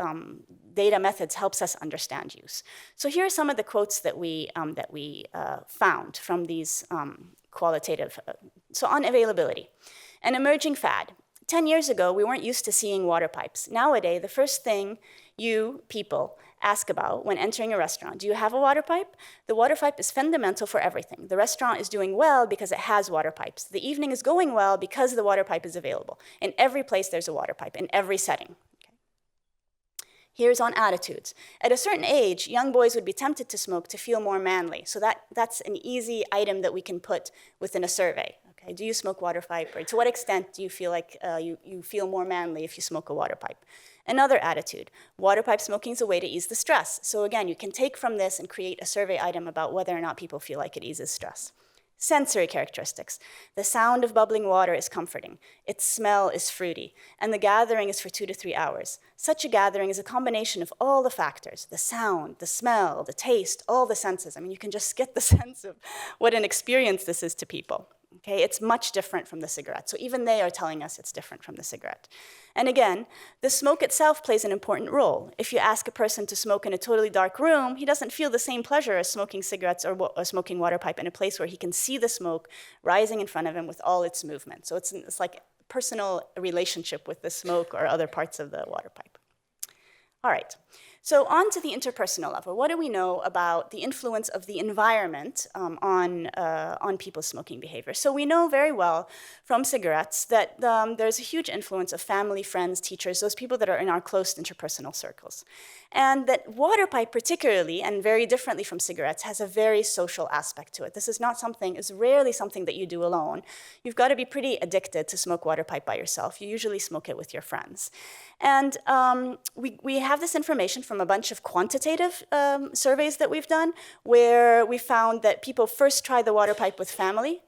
methods helps us understand use. So here are some of the quotes that we found from these qualitative. So on availability. An emerging fad. 10 years ago, we weren't used to seeing water pipes. Nowadays, the first thing you people ask about when entering a restaurant, do you have a water pipe? The water pipe is fundamental for everything. The restaurant is doing well because it has water pipes. The evening is going well because the water pipe is available. In every place, there's a water pipe, in every setting. Here's on attitudes. At a certain age, young boys would be tempted to smoke to feel more manly. So that's an easy item that we can put within a survey. Okay? Do you smoke water pipe? Or to what extent do you feel like you feel more manly if you smoke a water pipe? Another attitude, water pipe smoking is a way to ease the stress. So again, you can take from this and create a survey item about whether or not people feel like it eases stress. Sensory characteristics. The sound of bubbling water is comforting. Its smell is fruity. And the gathering is for 2 to 3 hours. Such a gathering is a combination of all the factors, the sound, the smell, the taste, all the senses. I mean, you can just get the sense of what an experience this is to people. Okay, it's much different from the cigarette. So even they are telling us it's different from the cigarette. And again, the smoke itself plays an important role. If you ask a person to smoke in a totally dark room, he doesn't feel the same pleasure as smoking cigarettes or smoking water pipe in a place where he can see the smoke rising in front of him with all its movement. So it's like a personal relationship with the smoke or other parts of the water pipe. All right. So on to the interpersonal level. What do we know about the influence of the environment on people's smoking behavior? So we know very well from cigarettes that there's a huge influence of family, friends, teachers, those people that are in our close interpersonal circles. And that water pipe particularly, and very differently from cigarettes, has a very social aspect to it. This is not something, it's rarely something that you do alone. You've got to be pretty addicted to smoke water pipe by yourself. You usually smoke it with your friends. And we have this information from a bunch of quantitative surveys that we've done, where we found that people first try the water pipe with family.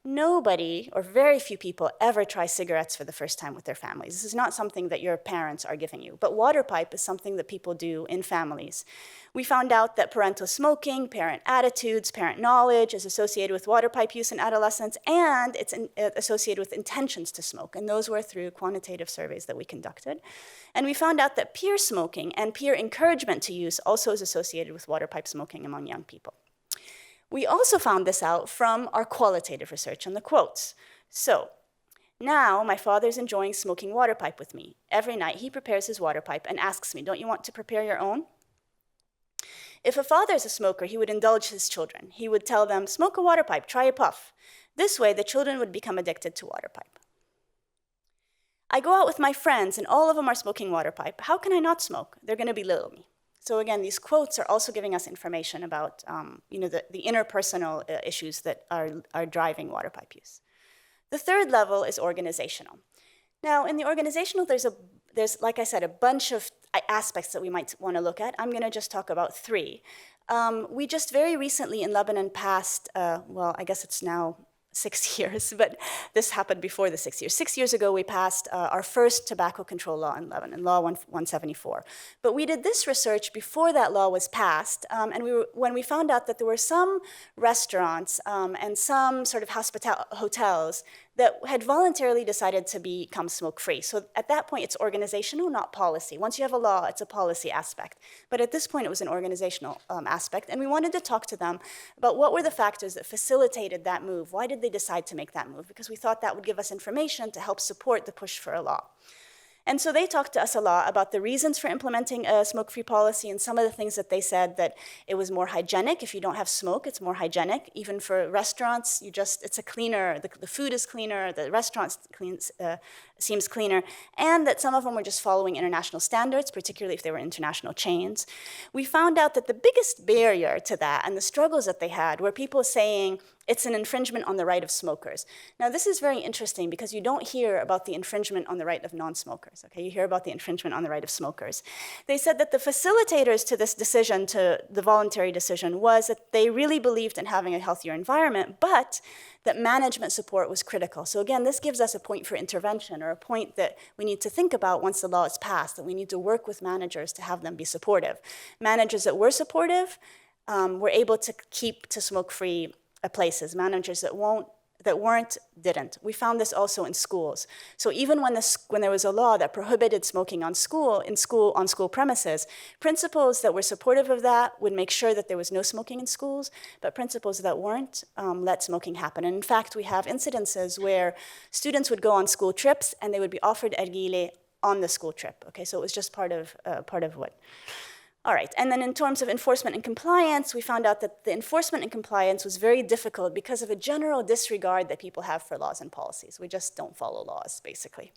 Nobody, or very few people, ever try cigarettes for the first time with their families. This is not something that your parents are giving you. But water pipe is something that people do in families. We found out that parental smoking, parent attitudes, parent knowledge is associated with water pipe use in adolescence, and it's associated with intentions to smoke. And those were through quantitative surveys that we conducted. And we found out that peer smoking and peer encouragement to use also is associated with water pipe smoking among young people. We also found this out from our qualitative research on the quotes. So, now my father's enjoying smoking water pipe with me. Every night he prepares his water pipe and asks me, don't you want to prepare your own? If a father is a smoker, he would indulge his children. He would tell them, smoke a water pipe, try a puff. This way, the children would become addicted to water pipe. I go out with my friends and all of them are smoking water pipe. How can I not smoke? They're gonna belittle me. So again, these quotes are also giving us information about the interpersonal issues that are driving water pipe use. The third level is organizational. Now, in the organizational, there's, like I said, a bunch of aspects that we might want to look at. I'm going to just talk about 3. We just very recently in Lebanon passed, well, I guess it's now 6 years, but this happened before the 6 years. 6 years ago, we passed our first tobacco control law in Lebanon, Law 174. But we did this research before that law was passed, and when we found out that there were some restaurants and some sort of hotels that had voluntarily decided to become smoke-free. So at that point, it's organizational, not policy. Once you have a law, it's a policy aspect. But at this point, it was an organizational aspect. And we wanted to talk to them about what were the factors that facilitated that move. Why did they decide to make that move? Because we thought that would give us information to help support the push for a law. And so they talked to us a lot about the reasons for implementing a smoke-free policy, and some of the things that they said, that it was more hygienic. If you don't have smoke, it's more hygienic. Even for restaurants, it's a cleaner, the food is cleaner, the restaurant seems cleaner, and that some of them were just following international standards, particularly if they were international chains. We found out that the biggest barrier to that and the struggles that they had were people saying, it's an infringement on the right of smokers. Now, this is very interesting because you don't hear about the infringement on the right of non-smokers, okay? You hear about the infringement on the right of smokers. They said that the facilitators to this decision, to the voluntary decision, was that they really believed in having a healthier environment, but that management support was critical. So again, this gives us a point for intervention, or a point that we need to think about once the law is passed, that we need to work with managers to have them be supportive. Managers that were supportive were able to keep to smoke-free places. Managers that weren't, didn't. We found this also in schools. So even when there was a law that prohibited smoking on school premises, principals that were supportive of that would make sure that there was no smoking in schools, but principals that weren't let smoking happen. And in fact, we have incidences where students would go on school trips and they would be offered narghile on the school trip. Okay, so it was just part of what. All right, and then in terms of enforcement and compliance, we found out that the enforcement and compliance was very difficult because of a general disregard that people have for laws and policies. We just don't follow laws, basically.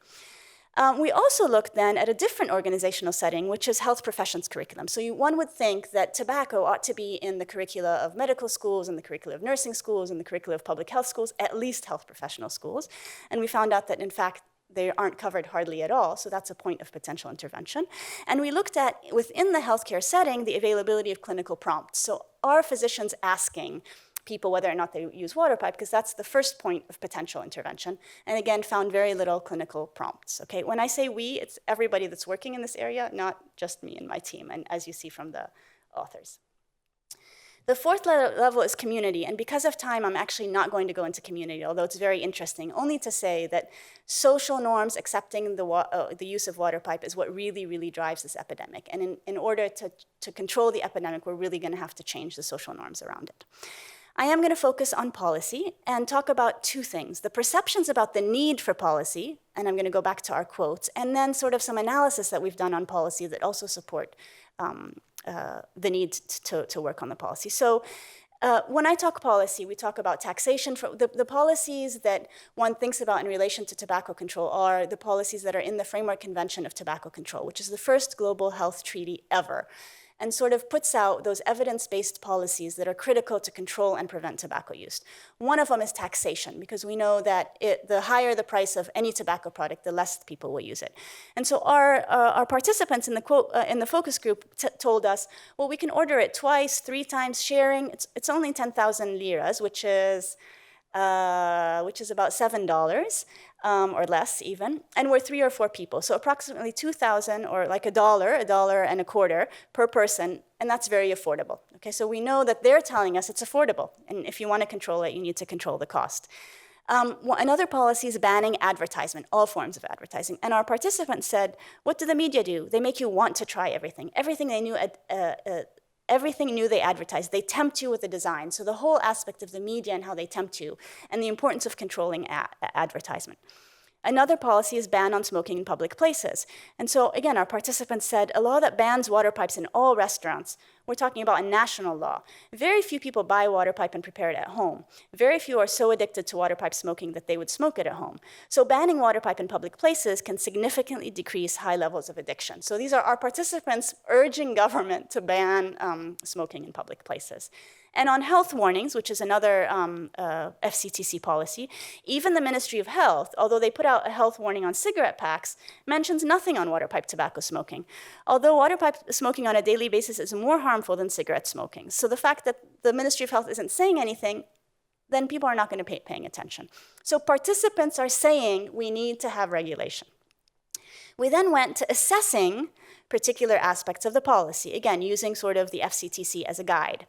We also looked then at a different organizational setting, which is health professions curriculum. So one would think that tobacco ought to be in the curricula of medical schools, in the curricula of nursing schools, in the curricula of public health schools, at least health professional schools. And we found out that, in fact, they aren't covered hardly at all, so that's a point of potential intervention. And we looked at, within the healthcare setting, the availability of clinical prompts. So are physicians asking people whether or not they use water pipe, because that's the first point of potential intervention, and again, found very little clinical prompts, okay? When I say we, it's everybody that's working in this area, not just me and my team, and as you see from the authors. The fourth level is community, and because of time, I'm actually not going to go into community, although it's very interesting, only to say that social norms accepting the use of water pipe is what really, really drives this epidemic. And in order to control the epidemic, we're really gonna have to change the social norms around it. I am going to focus on policy and talk about two things: the perceptions about the need for policy, and I'm going to go back to our quotes, and then sort of some analysis that we've done on policy that also support the need to work on the policy. So when I talk policy, we talk about taxation. The policies that one thinks about in relation to tobacco control are the policies that are in the Framework Convention of Tobacco Control, which is the first global health treaty ever, and sort of puts out those evidence-based policies that are critical to control and prevent tobacco use. One of them is taxation, because we know that the higher the price of any tobacco product, the less people will use it. And so our participants in the focus group told us, well, we can order it twice, 3 times, sharing. It's only 10,000 liras, which is about $7 or less even, and we're 3 or 4 people. So approximately 2,000 or like $1.25 per person, and that's very affordable. Okay, so we know that they're telling us it's affordable, and if you want to control it, you need to control the cost. Another policy is banning advertisement, all forms of advertising. And our participants said, what do the media do? They make you want to try everything. Everything new they advertise, they tempt you with the design. So the whole aspect of the media and how they tempt you, and the importance of controlling advertisement. Another policy is ban on smoking in public places. And so again, our participants said a law that bans water pipes in all restaurants. We're talking about a national law. Very few people buy water pipe and prepare it at home. Very few are so addicted to water pipe smoking that they would smoke it at home. So banning water pipe in public places can significantly decrease high levels of addiction. So these are our participants urging government to ban smoking in public places. And on health warnings, which is another FCTC policy, even the Ministry of Health, although they put out a health warning on cigarette packs, mentions nothing on water pipe tobacco smoking. Although water pipe smoking on a daily basis is more harmful than cigarette smoking. So the fact that the Ministry of Health isn't saying anything, then people are not going to be paying attention. So participants are saying we need to have regulation. We then went to assessing particular aspects of the policy, again, using sort of the FCTC as a guide.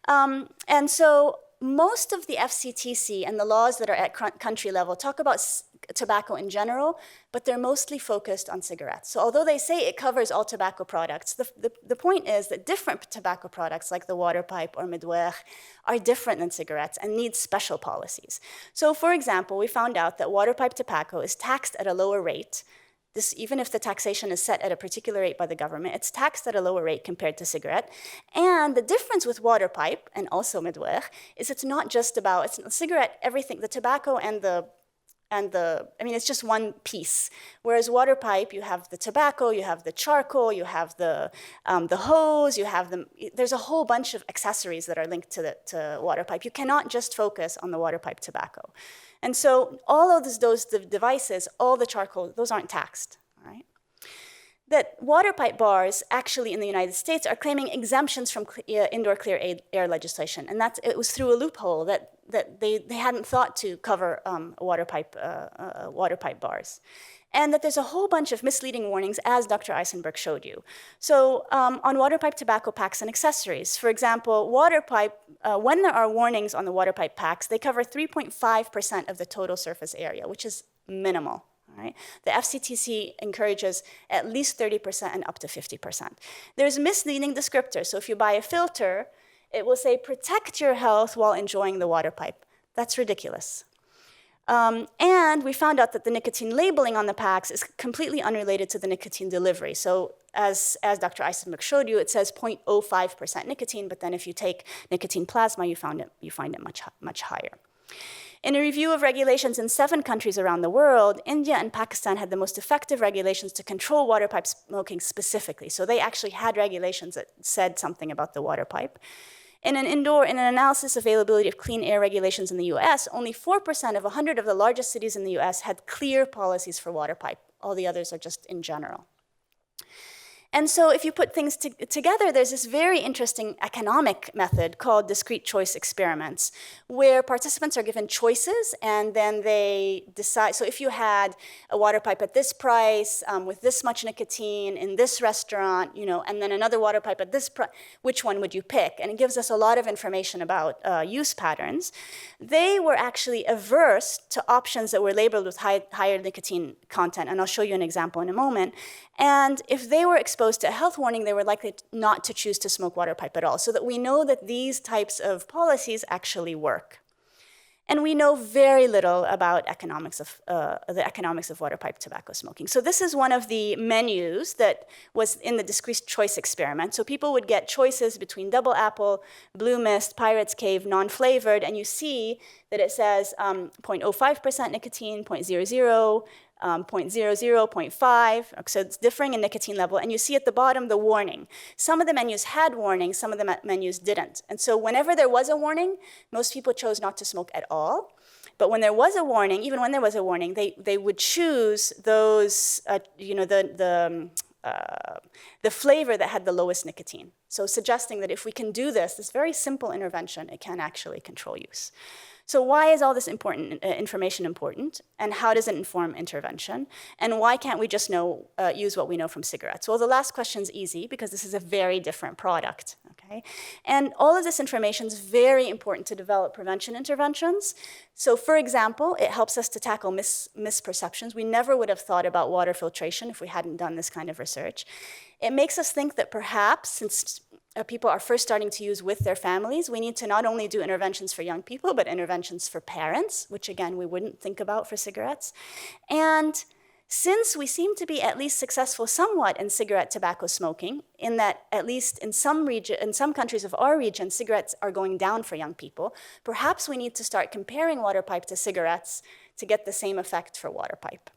And so most of the FCTC and the laws that are at country level talk about tobacco in general, but they're mostly focused on cigarettes. So although they say it covers all tobacco products, the point is that different tobacco products like the water pipe or Midwakh are different than cigarettes and need special policies. So for example, we found out that water pipe tobacco is taxed at a lower rate. Even if the taxation is set at a particular rate by the government, it's taxed at a lower rate compared to cigarette. And the difference with water pipe, and also Midwakh, is it's not just about, it's cigarette, everything, the tobacco and it's just one piece. Whereas water pipe, you have the tobacco, you have the charcoal, you have the hose, there's a whole bunch of accessories that are linked to water pipe. You cannot just focus on the water pipe tobacco. And so all of those devices, all the charcoal, those aren't taxed, all right? That water pipe bars actually in the United States are claiming exemptions from indoor clear air legislation. And it was through a loophole that they hadn't thought to cover water pipe bars. And that there's a whole bunch of misleading warnings, as Dr. Eisenberg showed you. So on water pipe tobacco packs and accessories, for example, water pipe, when there are warnings on the water pipe packs, they cover 3.5% of the total surface area, which is minimal. Right? The FCTC encourages at least 30% and up to 50%. There's misleading descriptors. So if you buy a filter, it will say, protect your health while enjoying the water pipe. That's ridiculous. And we found out that the nicotine labeling on the packs is completely unrelated to the nicotine delivery. So as Dr. Eisenberg showed you, it says 0.05% nicotine, but then if you take nicotine plasma, you find it much higher. In a review of regulations in 7 countries around the world, India and Pakistan had the most effective regulations to control water pipe smoking specifically. So they actually had regulations that said something about the water pipe. In an analysis of availability of clean air regulations in the US, only 4% of 100 of the largest cities in the US had clear policies for water pipe. All the others are just in general. And so if you put things together, there's this very interesting economic method called discrete choice experiments, where participants are given choices and then they decide. So if you had a water pipe at this price, with this much nicotine in this restaurant, and then another water pipe at this price, which one would you pick? And it gives us a lot of information about use patterns. They were actually averse to options that were labeled with higher nicotine content, and I'll show you an example in a moment. And if they were exposed to a health warning, they were likely not to choose to smoke water pipe at all, so that we know that these types of policies actually work. And we know very little about the economics of water pipe tobacco smoking. So this is one of the menus that was in the discrete choice experiment. So people would get choices between Double Apple, Blue Mist, Pirate's Cave, non-flavored, and you see that it says 0.05% nicotine, 0.00, 0.00, 0.5, so it's differing in nicotine level. And you see at the bottom the warning. Some of the menus had warnings, some of the menus didn't. And so whenever there was a warning, most people chose not to smoke at all. But when there was a warning, even when there was a warning, they would choose those, the flavor that had the lowest nicotine. So suggesting that if we can do this very simple intervention, it can actually control use. So why is all this information important? And how does it inform intervention? And why can't we just use what we know from cigarettes? Well, the last question is easy because this is a very different product. Okay? And all of this information is very important to develop prevention interventions. So for example, it helps us to tackle misperceptions. We never would have thought about water filtration if we hadn't done this kind of research. It makes us think that perhaps, since people are first starting to use with their families, we need to not only do interventions for young people, but interventions for parents, which again, we wouldn't think about for cigarettes. And since we seem to be at least successful somewhat in cigarette tobacco smoking, in that at least in some countries of our region, cigarettes are going down for young people, perhaps we need to start comparing water pipe to cigarettes to get the same effect for water pipe.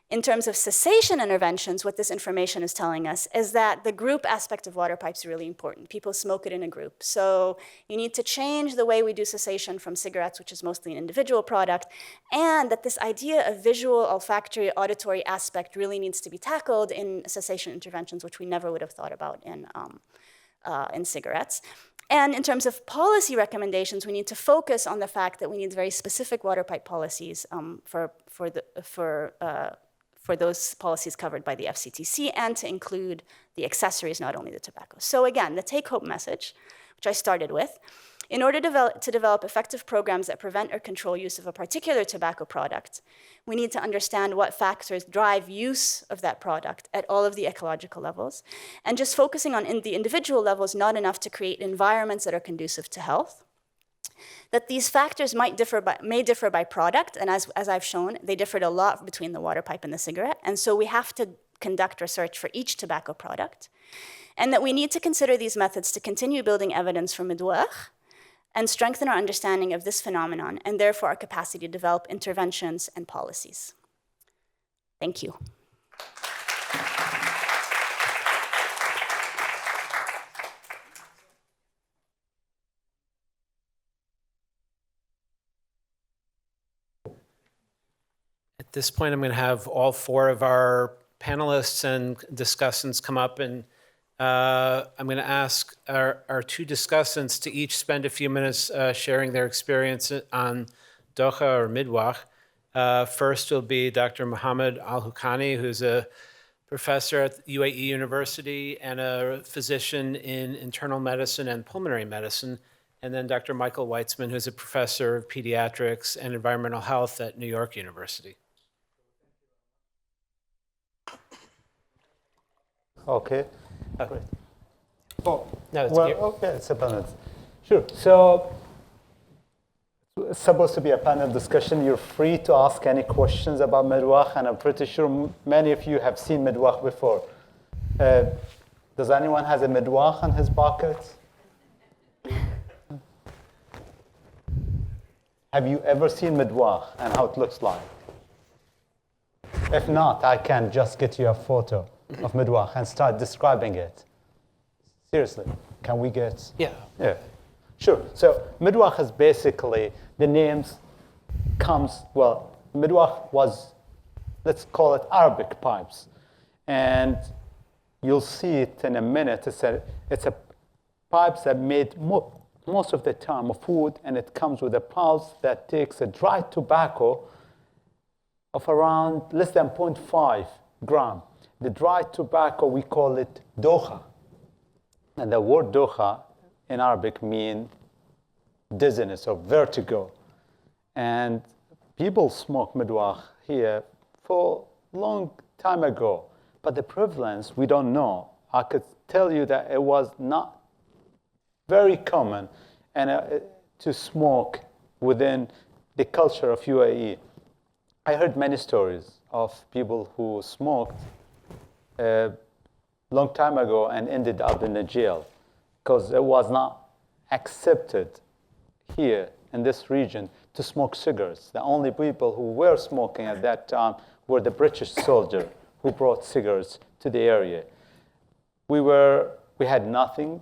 In terms of cessation interventions, what this information is telling us is that the group aspect of water pipes is really important. People smoke it in a group. So you need to change the way we do cessation from cigarettes, which is mostly an individual product, and that this idea of visual, olfactory, auditory aspect really needs to be tackled in cessation interventions, which we never would have thought about in cigarettes. And in terms of policy recommendations, we need to focus on the fact that we need very specific water pipe policies for those policies covered by the FCTC, and to include the accessories, not only the tobacco. So again, the take-home message, which I started with, in order to develop effective programs that prevent or control use of a particular tobacco product, we need to understand what factors drive use of that product at all of the ecological levels. And just focusing on the individual level is not enough to create environments that are conducive to health. That these factors may differ by product, and as I've shown, they differed a lot between the water pipe and the cigarette, and so we have to conduct research for each tobacco product, and that we need to consider these methods to continue building evidence for Midwakh and strengthen our understanding of this phenomenon, and therefore our capacity to develop interventions and policies. Thank you. At this point, I'm going to have all four of our panelists and discussants come up, and I'm going to ask our two discussants to each spend a few minutes sharing their experience on Dokha or Midwakh. First will be Dr. Mohammed Al-Houqani, who's a professor at UAE University and a physician in internal medicine and pulmonary medicine. And then Dr. Michael Weitzman, who's a professor of pediatrics and environmental health at New York University. Okay. Great. Oh, no, it's Well, here. okay, it's a panel. Sure. So it's supposed to be a panel discussion. You're free to ask any questions about Midwakh, and I'm pretty sure many of you have seen Midwakh before. Does anyone has a Midwakh in his pocket? Have you ever seen Midwakh and how it looks like? If not, I can just get you a photo of Midwakh and start describing it. Seriously. Can we get? Yeah. Yeah, sure. So Midwakh is basically, the names comes, well, Midwakh was, let's call it Arabic pipes. And you'll see it in a minute. It's a pipes that made most of the time of wood, and it comes with a pulse that takes a dry tobacco of around less than 0.5 gram. The dry tobacco, we call it Dokha. And the word Dokha in Arabic means dizziness or vertigo. And people smoke Midwakh here for a long time ago. But the prevalence, we don't know. I could tell you that it was not very common to smoke within the culture of UAE. I heard many stories of people who smoked a long time ago and ended up in a jail because it was not accepted here in this region to smoke cigarettes. The only people who were smoking at that time were the British soldiers who brought cigarettes to the area. We had nothing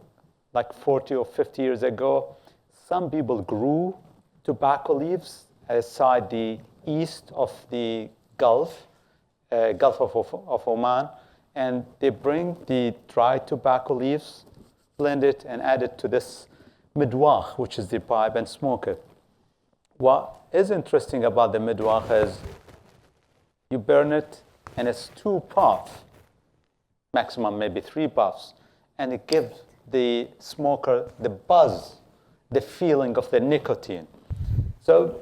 like 40 or 50 years ago. Some people grew tobacco leaves aside the east of the Gulf of Oman, and they bring the dry tobacco leaves, blend it, and add it to this Midwakh, which is the pipe, and smoke it. What is interesting about the Midwakh is you burn it, and it's 2 puffs, maximum maybe 3 puffs, and it gives the smoker the buzz, the feeling of the nicotine. So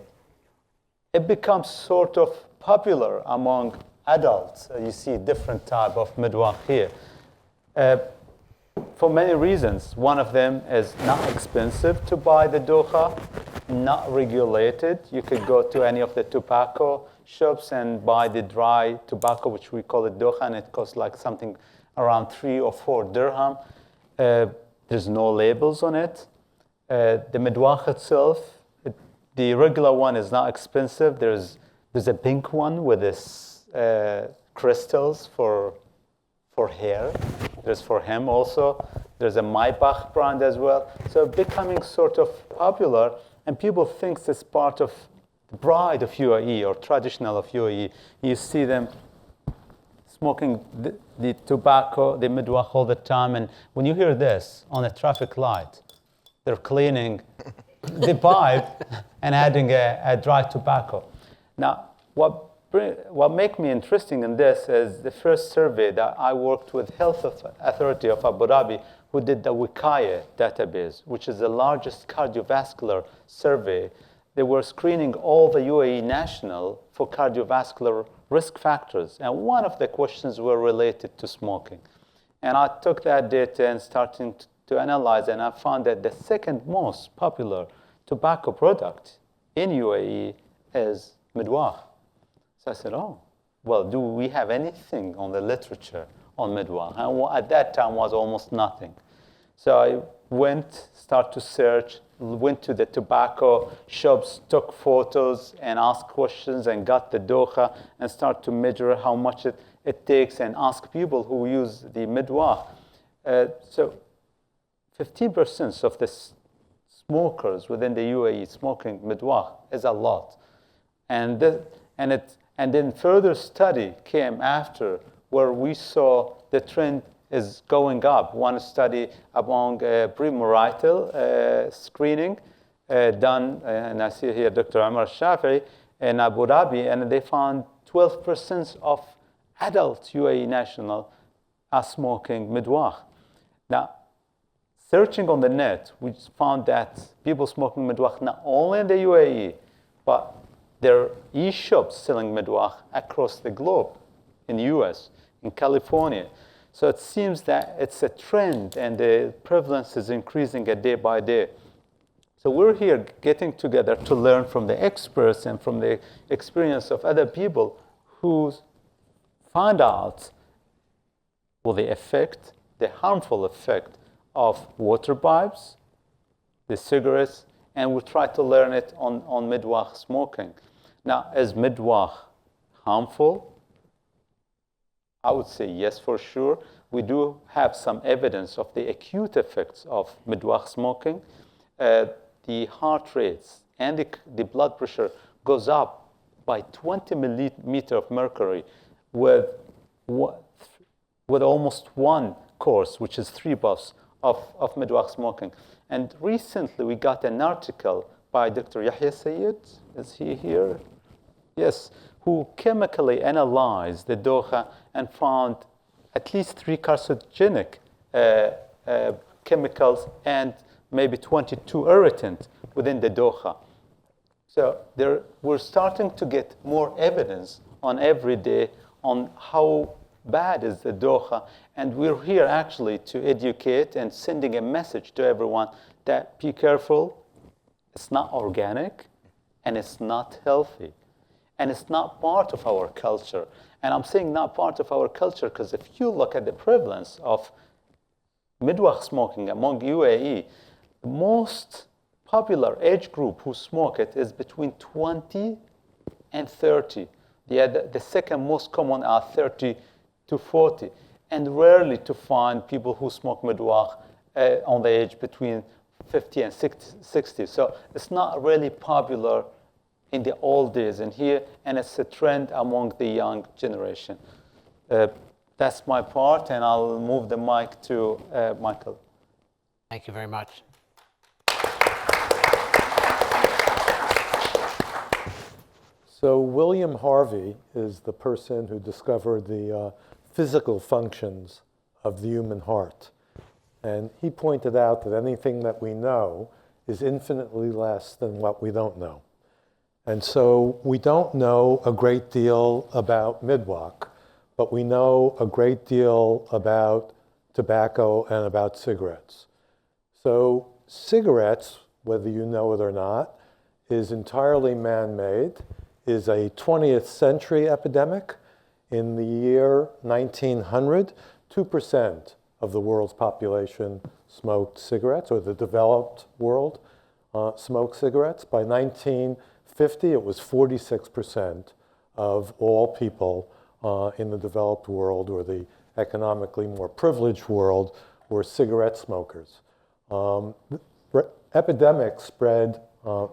it becomes sort of popular among adults. You see different type of Midwakh here. For many reasons. One of them is not expensive to buy the Dokha, not regulated. You could go to any of the tobacco shops and buy the dry tobacco, which we call it Dokha, and it costs like something around 3 or 4 dirham. There's no labels on it. The Midwakh itself, the regular one is not expensive. There's a pink one with this crystals for hair. There's for him also. There's a Maybach brand as well. So becoming sort of popular, and people think it's part of the pride of UAE or traditional of UAE. You see them smoking the tobacco, the Midwakh all the time, and when you hear this on a traffic light, they're cleaning the pipe and adding a dry tobacco. Now, what makes me interesting in this is the first survey that I worked with Health Authority of Abu Dhabi, who did the Wiqaya database, which is the largest cardiovascular survey. They were screening all the UAE national for cardiovascular risk factors, and one of the questions were related to smoking. And I took that data and started to analyze, and I found that the second most popular tobacco product in UAE is Midwakh. So I said, oh, well, do we have anything on the literature on Midwakh? And at that time was almost nothing. So I started to search, went to the tobacco shops, took photos and asked questions and got the Dokha and started to measure how much it takes and ask people who use the Midwakh. So 15% of the smokers within the UAE smoking Midwakh is a lot. And then further study came after where we saw the trend is going up. One study among premarital screening done, and I see here Dr. Amar Shafi in Abu Dhabi, and they found 12% of adult UAE national are smoking Midwakh. Now, searching on the net, we found that people smoking Midwakh not only in the UAE, but there are e-shops selling Midwakh across the globe, in the US, in California. So it seems that it's a trend and the prevalence is increasing day by day. So we're here getting together to learn from the experts and from the experience of other people who find out the effect, the harmful effect of water pipes, the cigarettes, and we try to learn it on Midwakh smoking. Now, is Midwakh harmful? I would say yes, for sure. we do have some evidence of the acute effects of Midwakh smoking. The heart rates and the blood pressure goes up by 20 millimeter of mercury with almost one course, which is 3 puffs of Midwakh smoking. And recently we got an article by Dr. Yahya Sayed, is he here? Yes, who chemically analyzed the Dokha and found at least 3 carcinogenic chemicals and maybe 22 irritant within the Dokha. So we're starting to get more evidence on every day on how bad is the Dokha, and we're here actually to educate and sending a message to everyone that be careful, it's not organic, and it's not healthy, and it's not part of our culture. And I'm saying not part of our culture because if you look at the prevalence of Midwakh smoking among UAE, the most popular age group who smoke it is between 20 and 30. The second most common are 30 to 40, and rarely to find people who smoke Midwakh on the age between 50 and 60. So it's not really popular in the old days in here, and it's a trend among the young generation. That's my part, and I'll move the mic to Michael. Thank you very much. So William Harvey is the person who discovered the physical functions of the human heart. And he pointed out that anything that we know is infinitely less than what we don't know. And so we don't know a great deal about Midwakh, but we know a great deal about tobacco and about cigarettes. So cigarettes, whether you know it or not, is entirely man-made, is a 20th century epidemic. In the year 1900, 2% of the world's population smoked cigarettes, or the developed world smoked cigarettes. By 1950, it was 46% of all people in the developed world, or the economically more privileged world, were cigarette smokers. Epidemic spread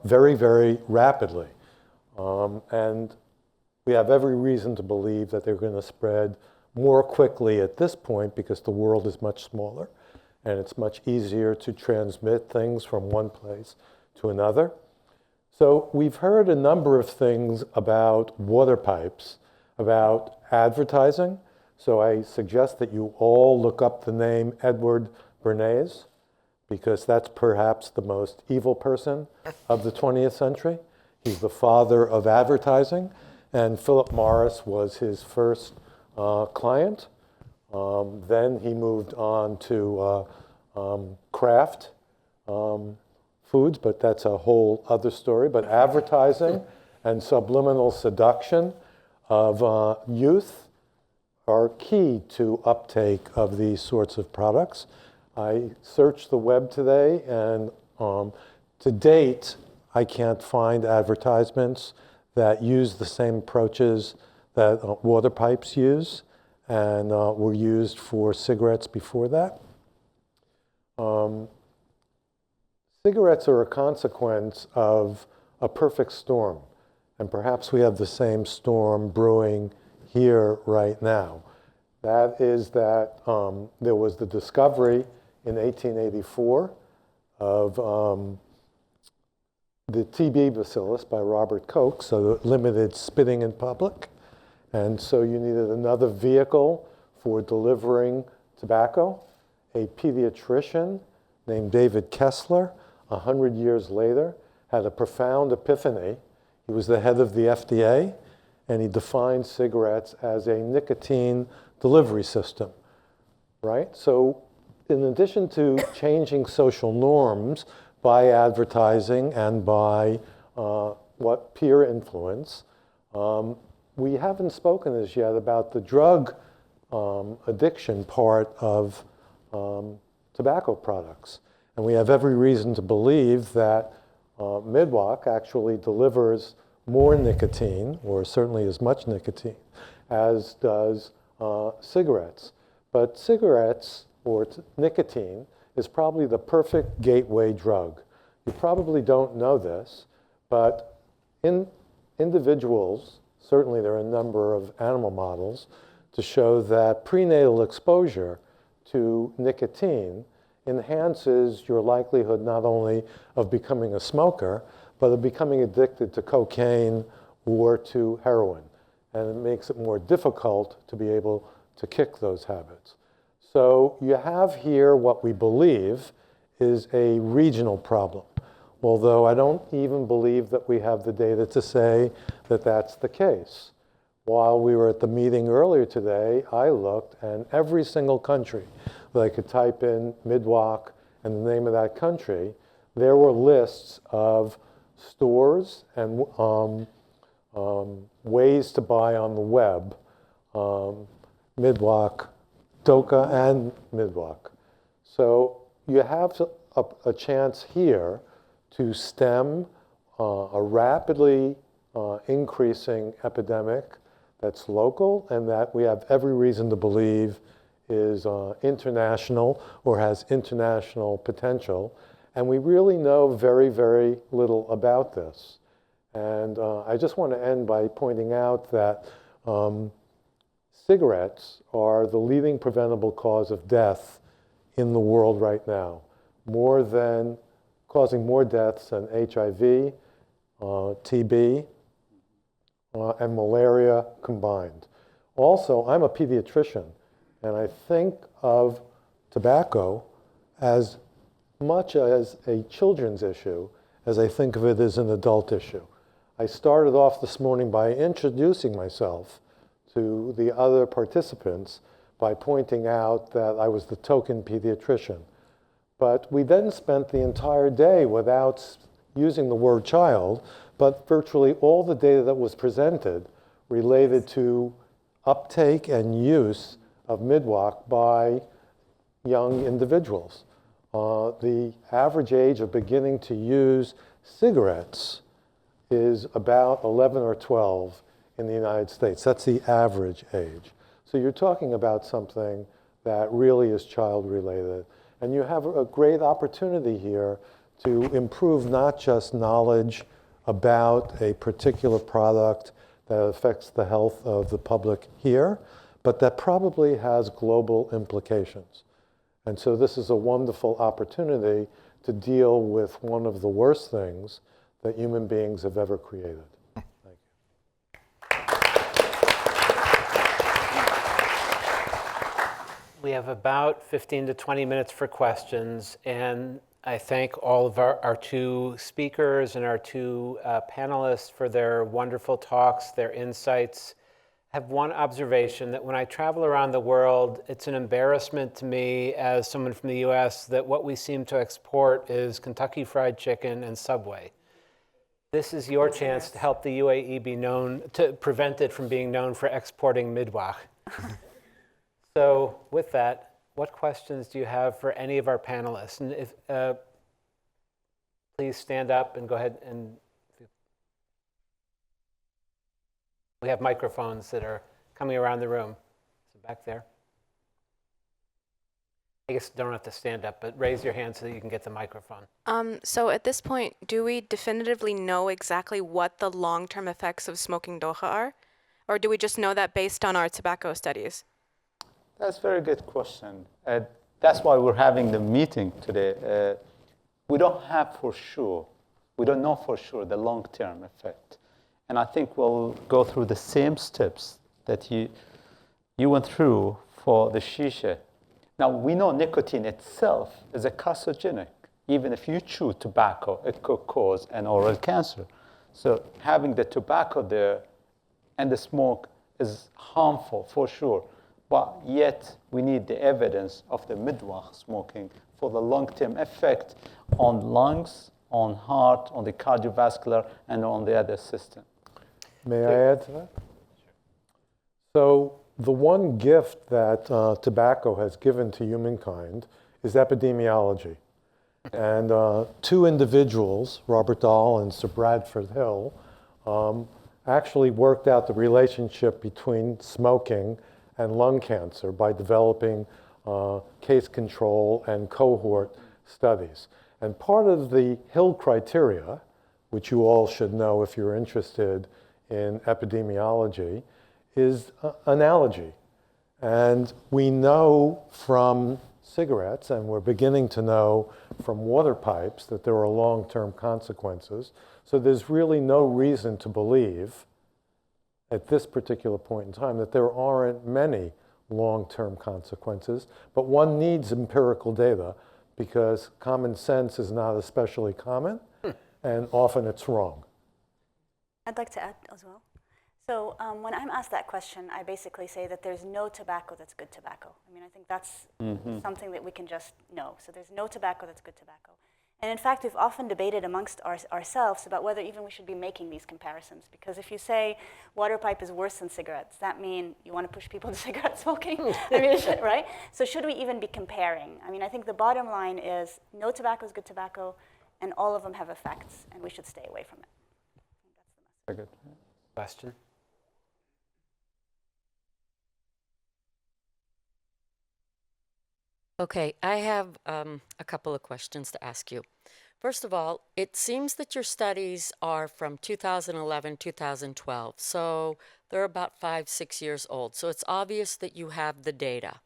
very, very rapidly. And we have every reason to believe that they're going to spread more quickly at this point because the world is much smaller and it's much easier to transmit things from one place to another. So we've heard a number of things about water pipes, about advertising. So I suggest that you all look up the name Edward Bernays, because that's perhaps the most evil person of the 20th century. He's the father of advertising, and Philip Morris was his first client. Then he moved on to Kraft foods, but that's a whole other story. But advertising and subliminal seduction of youth are key to uptake of these sorts of products. I searched the web today, and to date, I can't find advertisements that use the same approaches that water pipes use and were used for cigarettes before that. Cigarettes are a consequence of a perfect storm, and perhaps we have the same storm brewing here right now. That is that there was the discovery in 1884 of the TB bacillus by Robert Koch, so it limited spitting in public. And so you needed another vehicle for delivering tobacco. A pediatrician named David Kessler, 100 years later, had a profound epiphany. He was the head of the FDA, and he defined cigarettes as a nicotine delivery system, right? So in addition to changing social norms by advertising and by what peer influence, we haven't spoken as yet about the drug addiction part of tobacco products. And we have every reason to believe that Midwakh actually delivers more nicotine, or certainly as much nicotine, as does cigarettes. But cigarettes or nicotine is probably the perfect gateway drug. You probably don't know this, but in individuals, certainly there are a number of animal models to show that prenatal exposure to nicotine enhances your likelihood not only of becoming a smoker, but of becoming addicted to cocaine or to heroin. And it makes it more difficult to be able to kick those habits. So you have here what we believe is a regional problem, although I don't even believe that we have the data to say that that's the case. While we were at the meeting earlier today, I looked, and every single country that I could type in Midwakh and the name of that country, there were lists of stores and ways to buy on the web, Midwakh, Dokha, and Midwakh. So you have a chance here to stem a rapidly increasing epidemic that's local and that we have every reason to believe is international or has international potential. And we really know very, very little about this. And I just want to end by pointing out that cigarettes are the leading preventable cause of death in the world right now, causing more deaths than HIV, TB, and malaria combined. Also, I'm a pediatrician, and I think of tobacco as much as a children's issue as I think of it as an adult issue. I started off this morning by introducing myself to the other participants by pointing out that I was the token pediatrician. But we then spent the entire day without using the word child, but virtually all the data that was presented related to uptake and use of Midwakh by young individuals. The average age of beginning to use cigarettes is about 11 or 12 in the United States. That's the average age. So you're talking about something that really is child-related. And you have a great opportunity here to improve not just knowledge about a particular product that affects the health of the public here, but that probably has global implications. And so this is a wonderful opportunity to deal with one of the worst things that human beings have ever created. Thank you. We have about 15 to 20 minutes for questions, and I thank all of our two speakers and our two panelists for their wonderful talks, their insights. I have one observation that when I travel around the world, it's an embarrassment to me as someone from the US that what we seem to export is Kentucky Fried Chicken and Subway. This is your chance to help the UAE be known, to prevent it from being known for exporting Midwakh. So with that, what questions do you have for any of our panelists? And if, please stand up and go ahead and, we have microphones that are coming around the room. So back there. I guess don't have to stand up, but raise your hand so that you can get the microphone. So at this point, do we definitively know exactly what the long-term effects of smoking Dokha are? Or do we just know that based on our tobacco studies? That's a very good question. That's why we're having the meeting today. We don't have for sure, we don't know for sure the long-term effect. And I think we'll go through the same steps that you went through for the shisha. Now, we know nicotine itself is a carcinogenic. Even if you chew tobacco, it could cause an oral cancer. So having the tobacco there and the smoke is harmful for sure. But yet, we need the evidence of the Midwakh smoking for the long-term effect on lungs, on heart, on the cardiovascular, and on the other system. May I add to that? So the one gift that tobacco has given to humankind is epidemiology. And two individuals, Robert Dahl and Sir Bradford Hill, actually worked out the relationship between smoking and lung cancer by developing case control and cohort studies. And part of the Hill criteria, which you all should know if you're interested in epidemiology, is analogy. And we know from cigarettes, and we're beginning to know from water pipes, that there are long-term consequences. So there's really no reason to believe at this particular point in time that there aren't many long-term consequences, but one needs empirical data because common sense is not especially common, and often it's wrong. I'd like to add as well. So when I'm asked that question, I basically say that there's no tobacco that's good tobacco. I mean, I think that's something that we can just know. So there's no tobacco that's good tobacco. And in fact, we've often debated amongst ourselves about whether even we should be making these comparisons. Because if you say water pipe is worse than cigarettes, does that mean you want to push people to cigarette smoking? I mean, right? So should we even be comparing? I mean, I think the bottom line is no tobacco is good tobacco, and all of them have effects, and we should stay away from it. Very good. Question? Okay, I have a couple of questions to ask you. First of all, it seems that your studies are from 2011, 2012, so they're about 5-6 years old. So it's obvious that you have the data.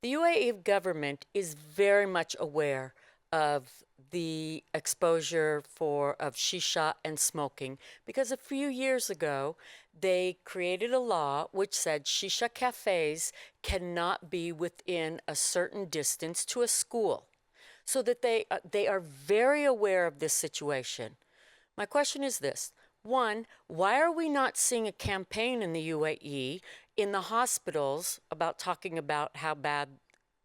The UAE government is very much aware of the exposure of shisha and smoking because a few years ago they created a law which said shisha cafes cannot be within a certain distance to a school, so that they are very aware of this situation. My question is this. One, why are we not seeing a campaign in the UAE in the hospitals about talking about how bad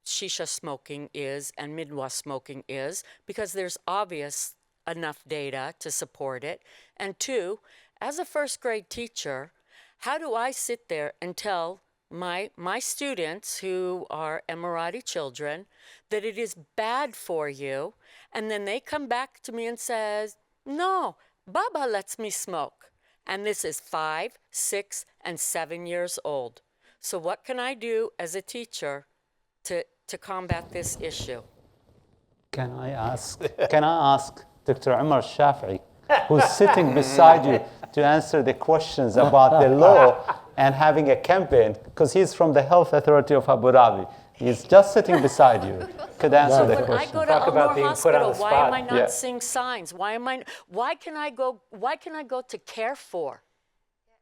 shisha smoking is and Midwakh smoking is, because there's obvious enough data to support it? And two, as a first grade teacher, how do I sit there and tell my students who are Emirati children that it is bad for you, and then they come back to me and says, no, Baba lets me smoke, and this is 5, 6, and 7 years old. So what can I do as a teacher to combat this issue? Can I ask Dr. Umar Shafi'i, who's sitting beside you, to answer the questions about the law and having a campaign, because he's from the Health Authority of Abu Dhabi. He's just sitting beside you. Could answer the When I question. go to Talk about Al-Noor being put on Hospital, the why am spot. I not Yeah. seeing signs? Why can I go to care for?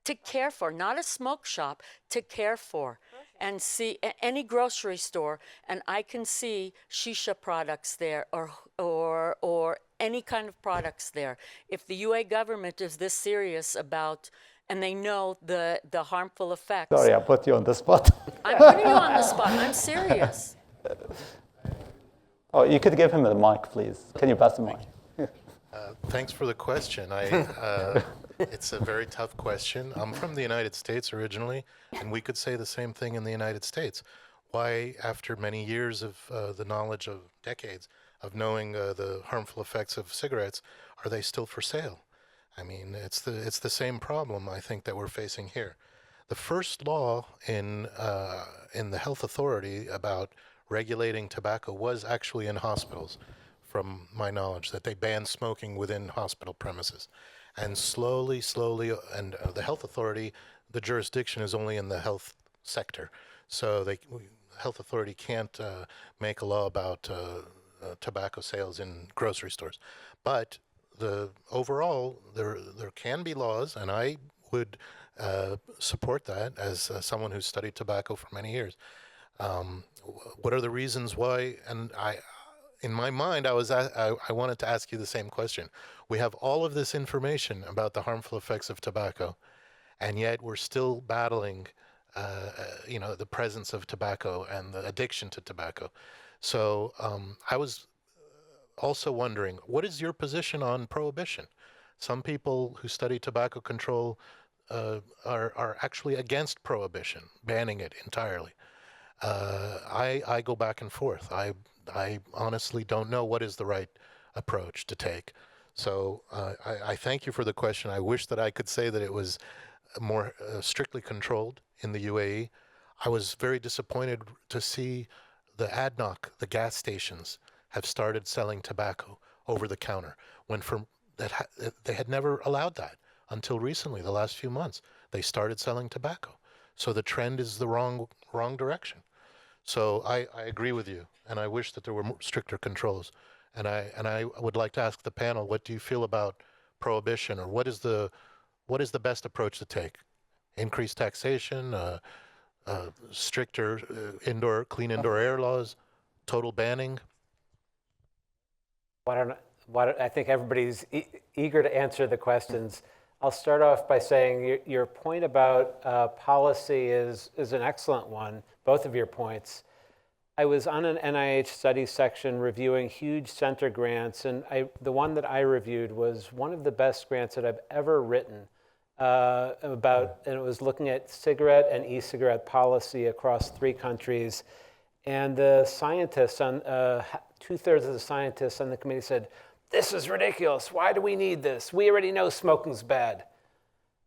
To care for, not a smoke shop, to care for, and see any grocery store, and I can see shisha products there, or any kind of products there. If the UAE government is this serious about, and they know the harmful effects. Sorry, I put you on the spot. I'm putting you on the spot. I'm serious. Oh, you could give him the mic, please. Can you pass the mic? Thanks for the question. It's a very tough question. I'm from the United States originally, and we could say the same thing in the United States. Why, after many years of the knowledge of decades of knowing the harmful effects of cigarettes, are they still for sale? I mean, it's the same problem I think that we're facing here. The first law in the health authority about regulating tobacco was actually in hospitals, from my knowledge, that they banned smoking within hospital premises. And slowly, and the health authority, the jurisdiction is only in the health sector. So the health authority can't make a law about tobacco sales in grocery stores. But overall, there can be laws, and I would support that as someone who's studied tobacco for many years. What are the reasons why? And in my mind, I wanted to ask you the same question. We have all of this information about the harmful effects of tobacco, and yet we're still battling, the presence of tobacco and the addiction to tobacco. So I was also wondering, what is your position on prohibition? Some people who study tobacco control are actually against prohibition, banning it entirely. I go back and forth. I honestly don't know what is the right approach to take. So I thank you for the question. I wish that I could say that it was more strictly controlled in the UAE. I was very disappointed to see the ADNOC, the gas stations, have started selling tobacco over the counter when they had never allowed that until recently, the last few months. They started selling tobacco. So the trend is the wrong direction. So I agree with you, and I wish that there were stricter controls. And I would like to ask the panel, what do you feel about prohibition, or what is the best approach to take? Increased taxation, stricter clean indoor air laws, total banning? I think everybody's eager to answer the questions. I'll start off by saying your point about policy is an excellent one, both of your points. I was on an NIH studies section reviewing huge center grants, and the one that I reviewed was one of the best grants that I've ever written and it was looking at cigarette and e-cigarette policy across 3 countries. And the scientists, 2/3 of the scientists on the committee said, "This is ridiculous. Why do we need this? We already know smoking's bad."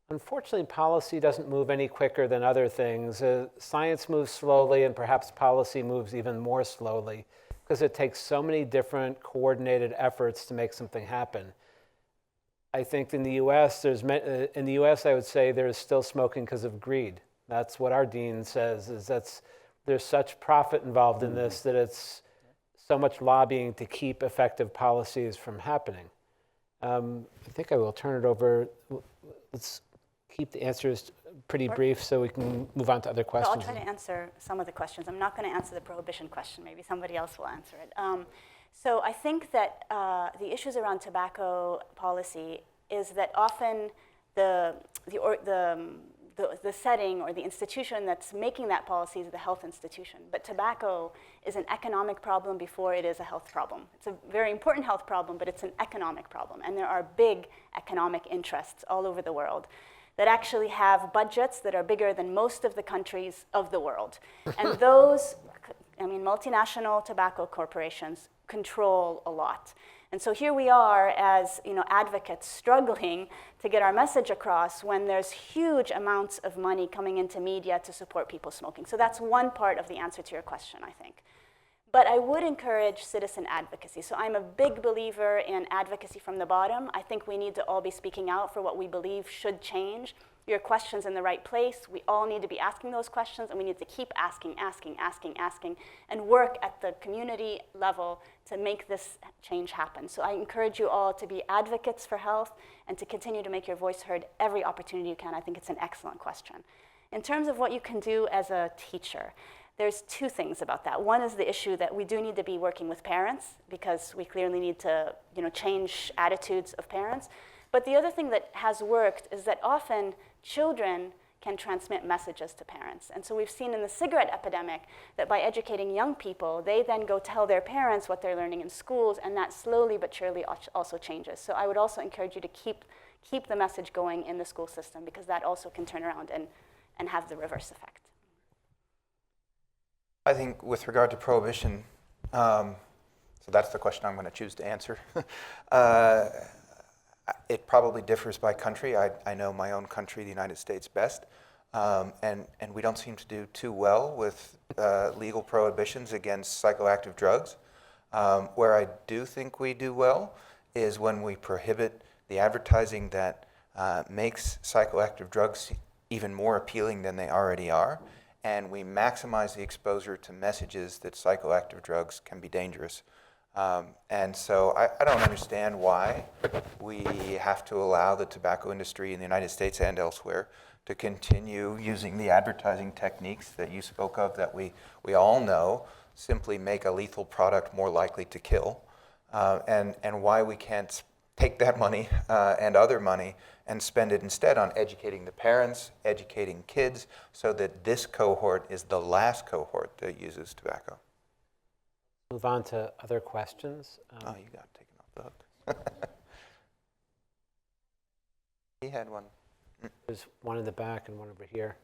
Unfortunately, policy doesn't move any quicker than other things. Science moves slowly, and perhaps policy moves even more slowly because it takes so many different coordinated efforts to make something happen. I think in the U.S., I would say there's still smoking because of greed. That's what our dean says, is there's such profit involved in this that it's so much lobbying to keep effective policies from happening. I think I will turn it over. Let's keep the answers pretty brief so we can move on to other So questions. I'll try to answer some of the questions. I'm not going to answer the prohibition question. Maybe somebody else will answer it. So I think that the issues around tobacco policy is that often the setting or the institution that's making that policy is the health institution. But tobacco is an economic problem before it is a health problem. It's a very important health problem, but it's an economic problem. And there are big economic interests all over the world that actually have budgets that are bigger than most of the countries of the world. And those, multinational tobacco corporations control a lot. And so here we are as advocates struggling to get our message across when there's huge amounts of money coming into media to support people smoking. So that's one part of the answer to your question, I think. But I would encourage citizen advocacy. So I'm a big believer in advocacy from the bottom. I think we need to all be speaking out for what we believe should change. Your question's in the right place. We all need to be asking those questions, and we need to keep asking, and work at the community level to make this change happen. So I encourage you all to be advocates for health and to continue to make your voice heard every opportunity you can. I think it's an excellent question. In terms of what you can do as a teacher, there's 2 things about that. One is the issue that we do need to be working with parents because we clearly need to change attitudes of parents. But the other thing that has worked is that often children can transmit messages to parents. And so we've seen in the cigarette epidemic that by educating young people, they then go tell their parents what they're learning in schools, and that slowly but surely also changes. So I would also encourage you to keep the message going in the school system because that also can turn around and have the reverse effect. I think with regard to prohibition, so that's the question I'm going to choose to answer. It probably differs by country. I know my own country, the United States, best. And we don't seem to do too well with legal prohibitions against psychoactive drugs. Where I do think we do well is when we prohibit the advertising that makes psychoactive drugs even more appealing than they already are, and we maximize the exposure to messages that psychoactive drugs can be dangerous. And so I don't understand why we have to allow the tobacco industry in the United States and elsewhere to continue using the advertising techniques that you spoke of that we all know simply make a lethal product more likely to kill, and why we can't take that money and other money and spend it instead on educating the parents, educating kids, so that this cohort is the last cohort that uses tobacco. Move on to other questions. Oh, you got taken off the hook. He had one. There's one in the back and one over here.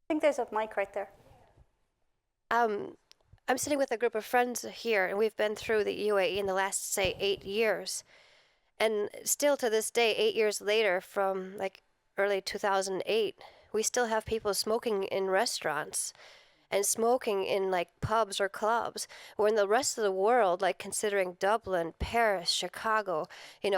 I think there's a mic right there. I'm sitting with a group of friends here, and we've been through the UAE in the last, say, 8 years. And still to this day, 8 years later, from like early 2008, we still have people smoking in restaurants and smoking in like pubs or clubs, where in the rest of the world, like considering Dublin, Paris, Chicago,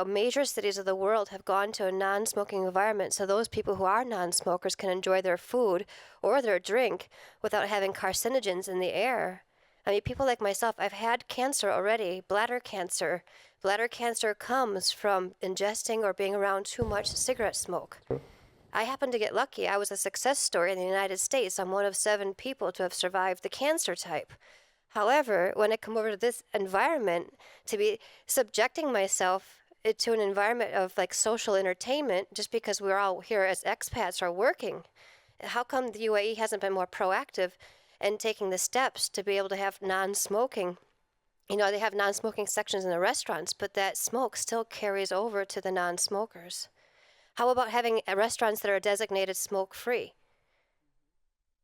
major cities of the world have gone to a non-smoking environment, so those people who are non-smokers can enjoy their food or their drink without having carcinogens in the air. I mean, people like myself, I've had cancer already, bladder cancer. Bladder cancer comes from ingesting or being around too much cigarette smoke. I happen to get lucky. I was a success story in the United States. I'm one of 7 people to have survived the cancer type. However, when I come over to this environment, to be subjecting myself to an environment of like social entertainment just because we're all here as expats are working, how come the UAE hasn't been more proactive in taking the steps to be able to have non-smoking? They have non-smoking sections in the restaurants, but that smoke still carries over to the non-smokers. How about having restaurants that are designated smoke-free?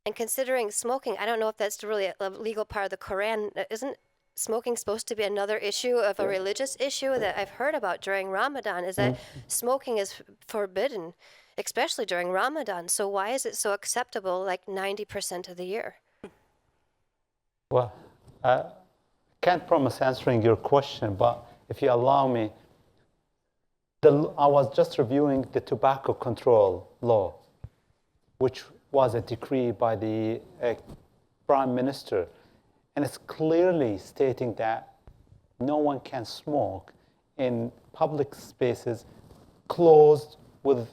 And considering smoking, I don't know if that's really a legal part of the Quran. Isn't smoking supposed to be another issue of a religious issue that I've heard about during Ramadan, is that smoking is forbidden, especially during Ramadan. So why is it so acceptable like 90% of the year? Well, I can't promise answering your question, but if you allow me, I was just reviewing the tobacco control law, which was a decree by the Prime Minister, and it's clearly stating that no one can smoke in public spaces closed with,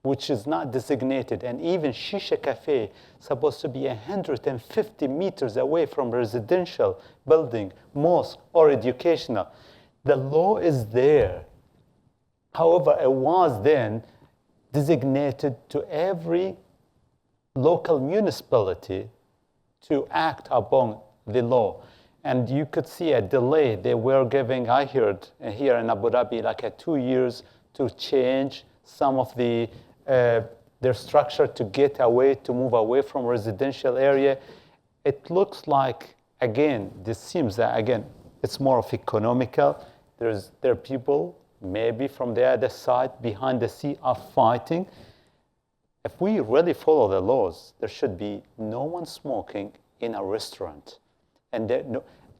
which is not designated, and even shisha cafe supposed to be 150 meters away from residential building, mosque, or educational. The law is there. However, it was then designated to every local municipality to act upon the law. And you could see a delay. They were giving, I heard here in Abu Dhabi, like 2 years to change some of the their structure to get away, to move away from residential area. It looks like, again, this seems that, again, it's more of economical. There are people maybe from the other side, behind the scene, are fighting. If we really follow the laws, there should be no one smoking in a restaurant. And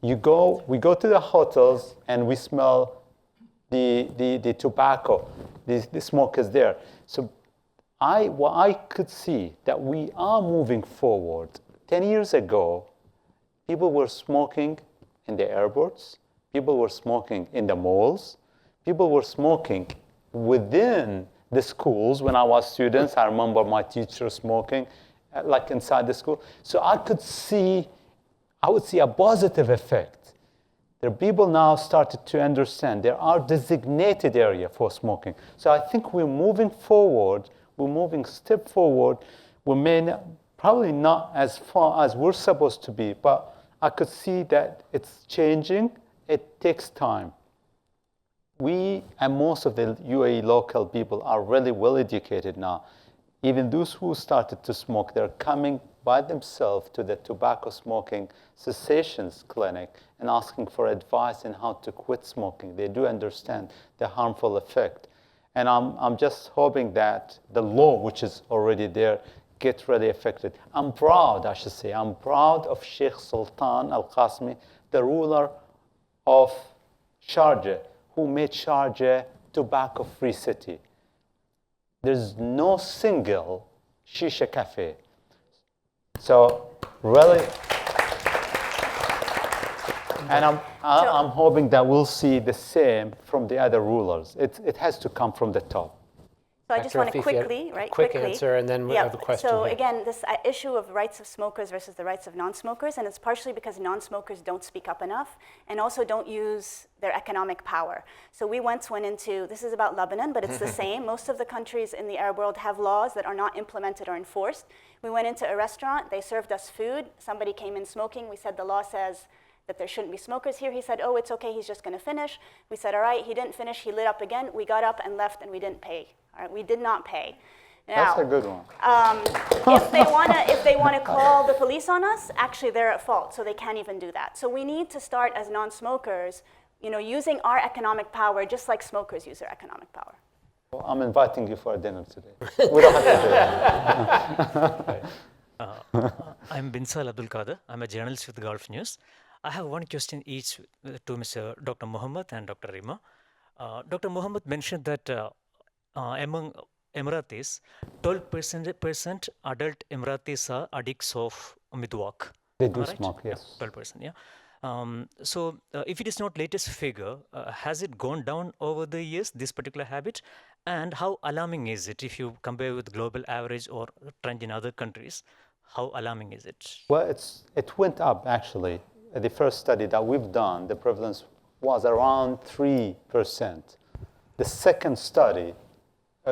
we go to the hotels and we smell the tobacco. The smoke is there. So I could see that we are moving forward. 10 years ago, people were smoking in the airports. People were smoking in the malls. People were smoking within the schools. When I was students, I remember my teacher smoking, like inside the school. So I would see a positive effect. There are people now started to understand there are designated area for smoking. So I think we're moving forward. We're moving step forward. We may probably not as far as we're supposed to be, but I could see that it's changing. It takes time. We and most of the UAE local people are really well educated now. Even those who started to smoke, they're coming by themselves to the tobacco smoking cessations clinic and asking for advice on how to quit smoking. They do understand the harmful effect. And I'm just hoping that the law, which is already there, gets really affected. I'm proud of Sheikh Sultan Al Qasimi, the ruler of Sharjah, who made Sharjah tobacco-free city. There's no single shisha cafe. So really, and I'm hoping that we'll see the same from the other rulers. It has to come from the top. So I just Dr. want to Afif, you had quickly, a quick answer, and then we have a question So here. again, this issue of rights of smokers versus the rights of non-smokers, and it's partially because non-smokers don't speak up enough and also don't use their economic power. So we once went into, this is about Lebanon, but it's the same. Most of the countries in the Arab world have laws that are not implemented or enforced. We went into a restaurant, they served us food, somebody came in smoking, we said the law says that there shouldn't be smokers here. He said, oh, it's okay, he's just gonna finish. We said, all right, he didn't finish, he lit up again. We got up and left and we didn't pay. All right, we did not pay. Now, That's a good one. if they wanna call the police on us, actually they're at fault, so they can't even do that. So we need to start as non-smokers using our economic power just like smokers use their economic power. Well, I'm inviting you for a dinner today. We don't have to do it. I'm Binsal Abdul Qadir. I'm a journalist with the Gulf News. I have one question each to Mr. Dr. Mohammed and Dr. Rima. Dr. Mohammed mentioned that among Emiratis, 12% adult Emiratis are addicts of Midwakh. They do Am I right? smoke, yes. 12%, yeah. So if it is not latest figure, has it gone down over the years, this particular habit? And how alarming is it if you compare with global average or trend in other countries? How alarming is it? Well, it went up, actually. The first study that we've done, the prevalence was around 3%. The second study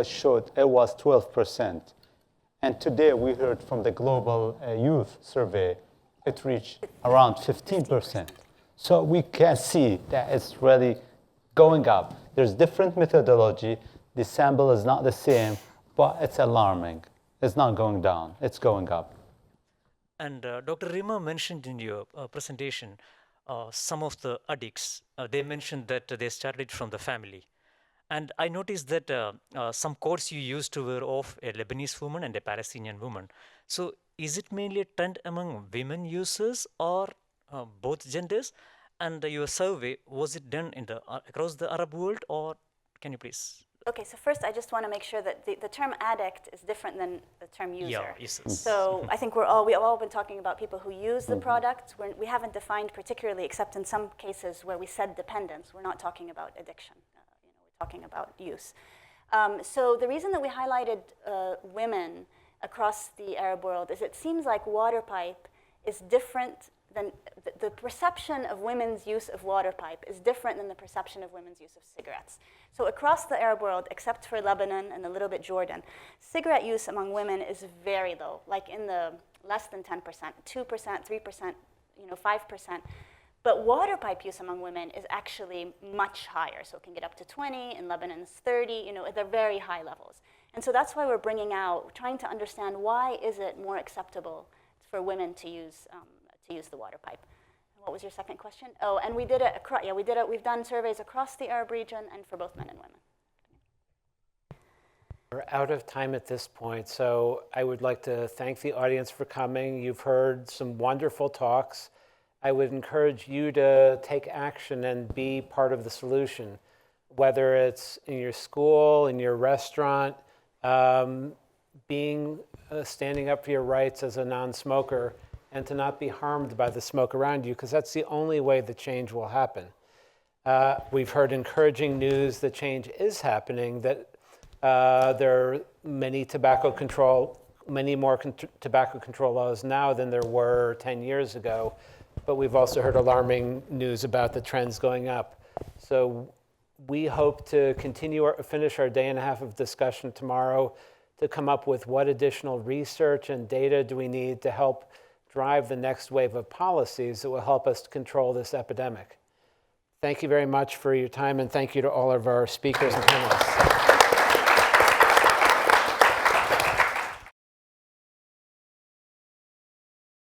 showed it was 12%. And today we heard from the Global Youth Survey, it reached around 15%. So we can see that it's really going up. There's different methodology. The sample is not the same, but it's alarming. It's not going down, it's going up. And Dr. Rima mentioned in your presentation some of the addicts. They mentioned that they started from the family. And I noticed that some quotes you used to were of a Lebanese woman and a Palestinian woman. So is it mainly a trend among women users or both genders? And your survey, was it done in across the Arab world, or can you please? Okay, so first I just want to make sure that the term addict is different than the term user. Yeah, users. So I think we've all been talking about people who use the product. We haven't defined particularly, except in some cases where we said dependence. We're not talking about addiction. We're talking about use. So the reason that we highlighted women across the Arab world is it seems like water pipe is different than the perception of women's use of water pipe is different than the perception of women's use of cigarettes. So across the Arab world, except for Lebanon and a little bit Jordan, cigarette use among women is very low, like in the less than 10%, 2%, 3%, 5%. But water pipe use among women is actually much higher. So it can get up to 20, in Lebanon it's 30, they're very high levels. And so that's why we're trying to understand why is it more acceptable for women to use the water pipe. What was your second question? Oh, and we did it across. Yeah, we've done surveys across the Arab region and for both men and women. We're out of time at this point, so I would like to thank the audience for coming. You've heard some wonderful talks. I would encourage you to take action and be part of the solution, whether it's in your school, in your restaurant, standing up for your rights as a non-smoker, and to not be harmed by the smoke around you, because that's the only way the change will happen. We've heard encouraging news that change is happening, that there are many more tobacco control laws now than there were 10 years ago, but we've also heard alarming news about the trends going up. So we hope to finish our day and a half of discussion tomorrow to come up with what additional research and data do we need to help drive the next wave of policies that will help us to control this epidemic. Thank you very much for your time, and thank you to all of our speakers and panelists.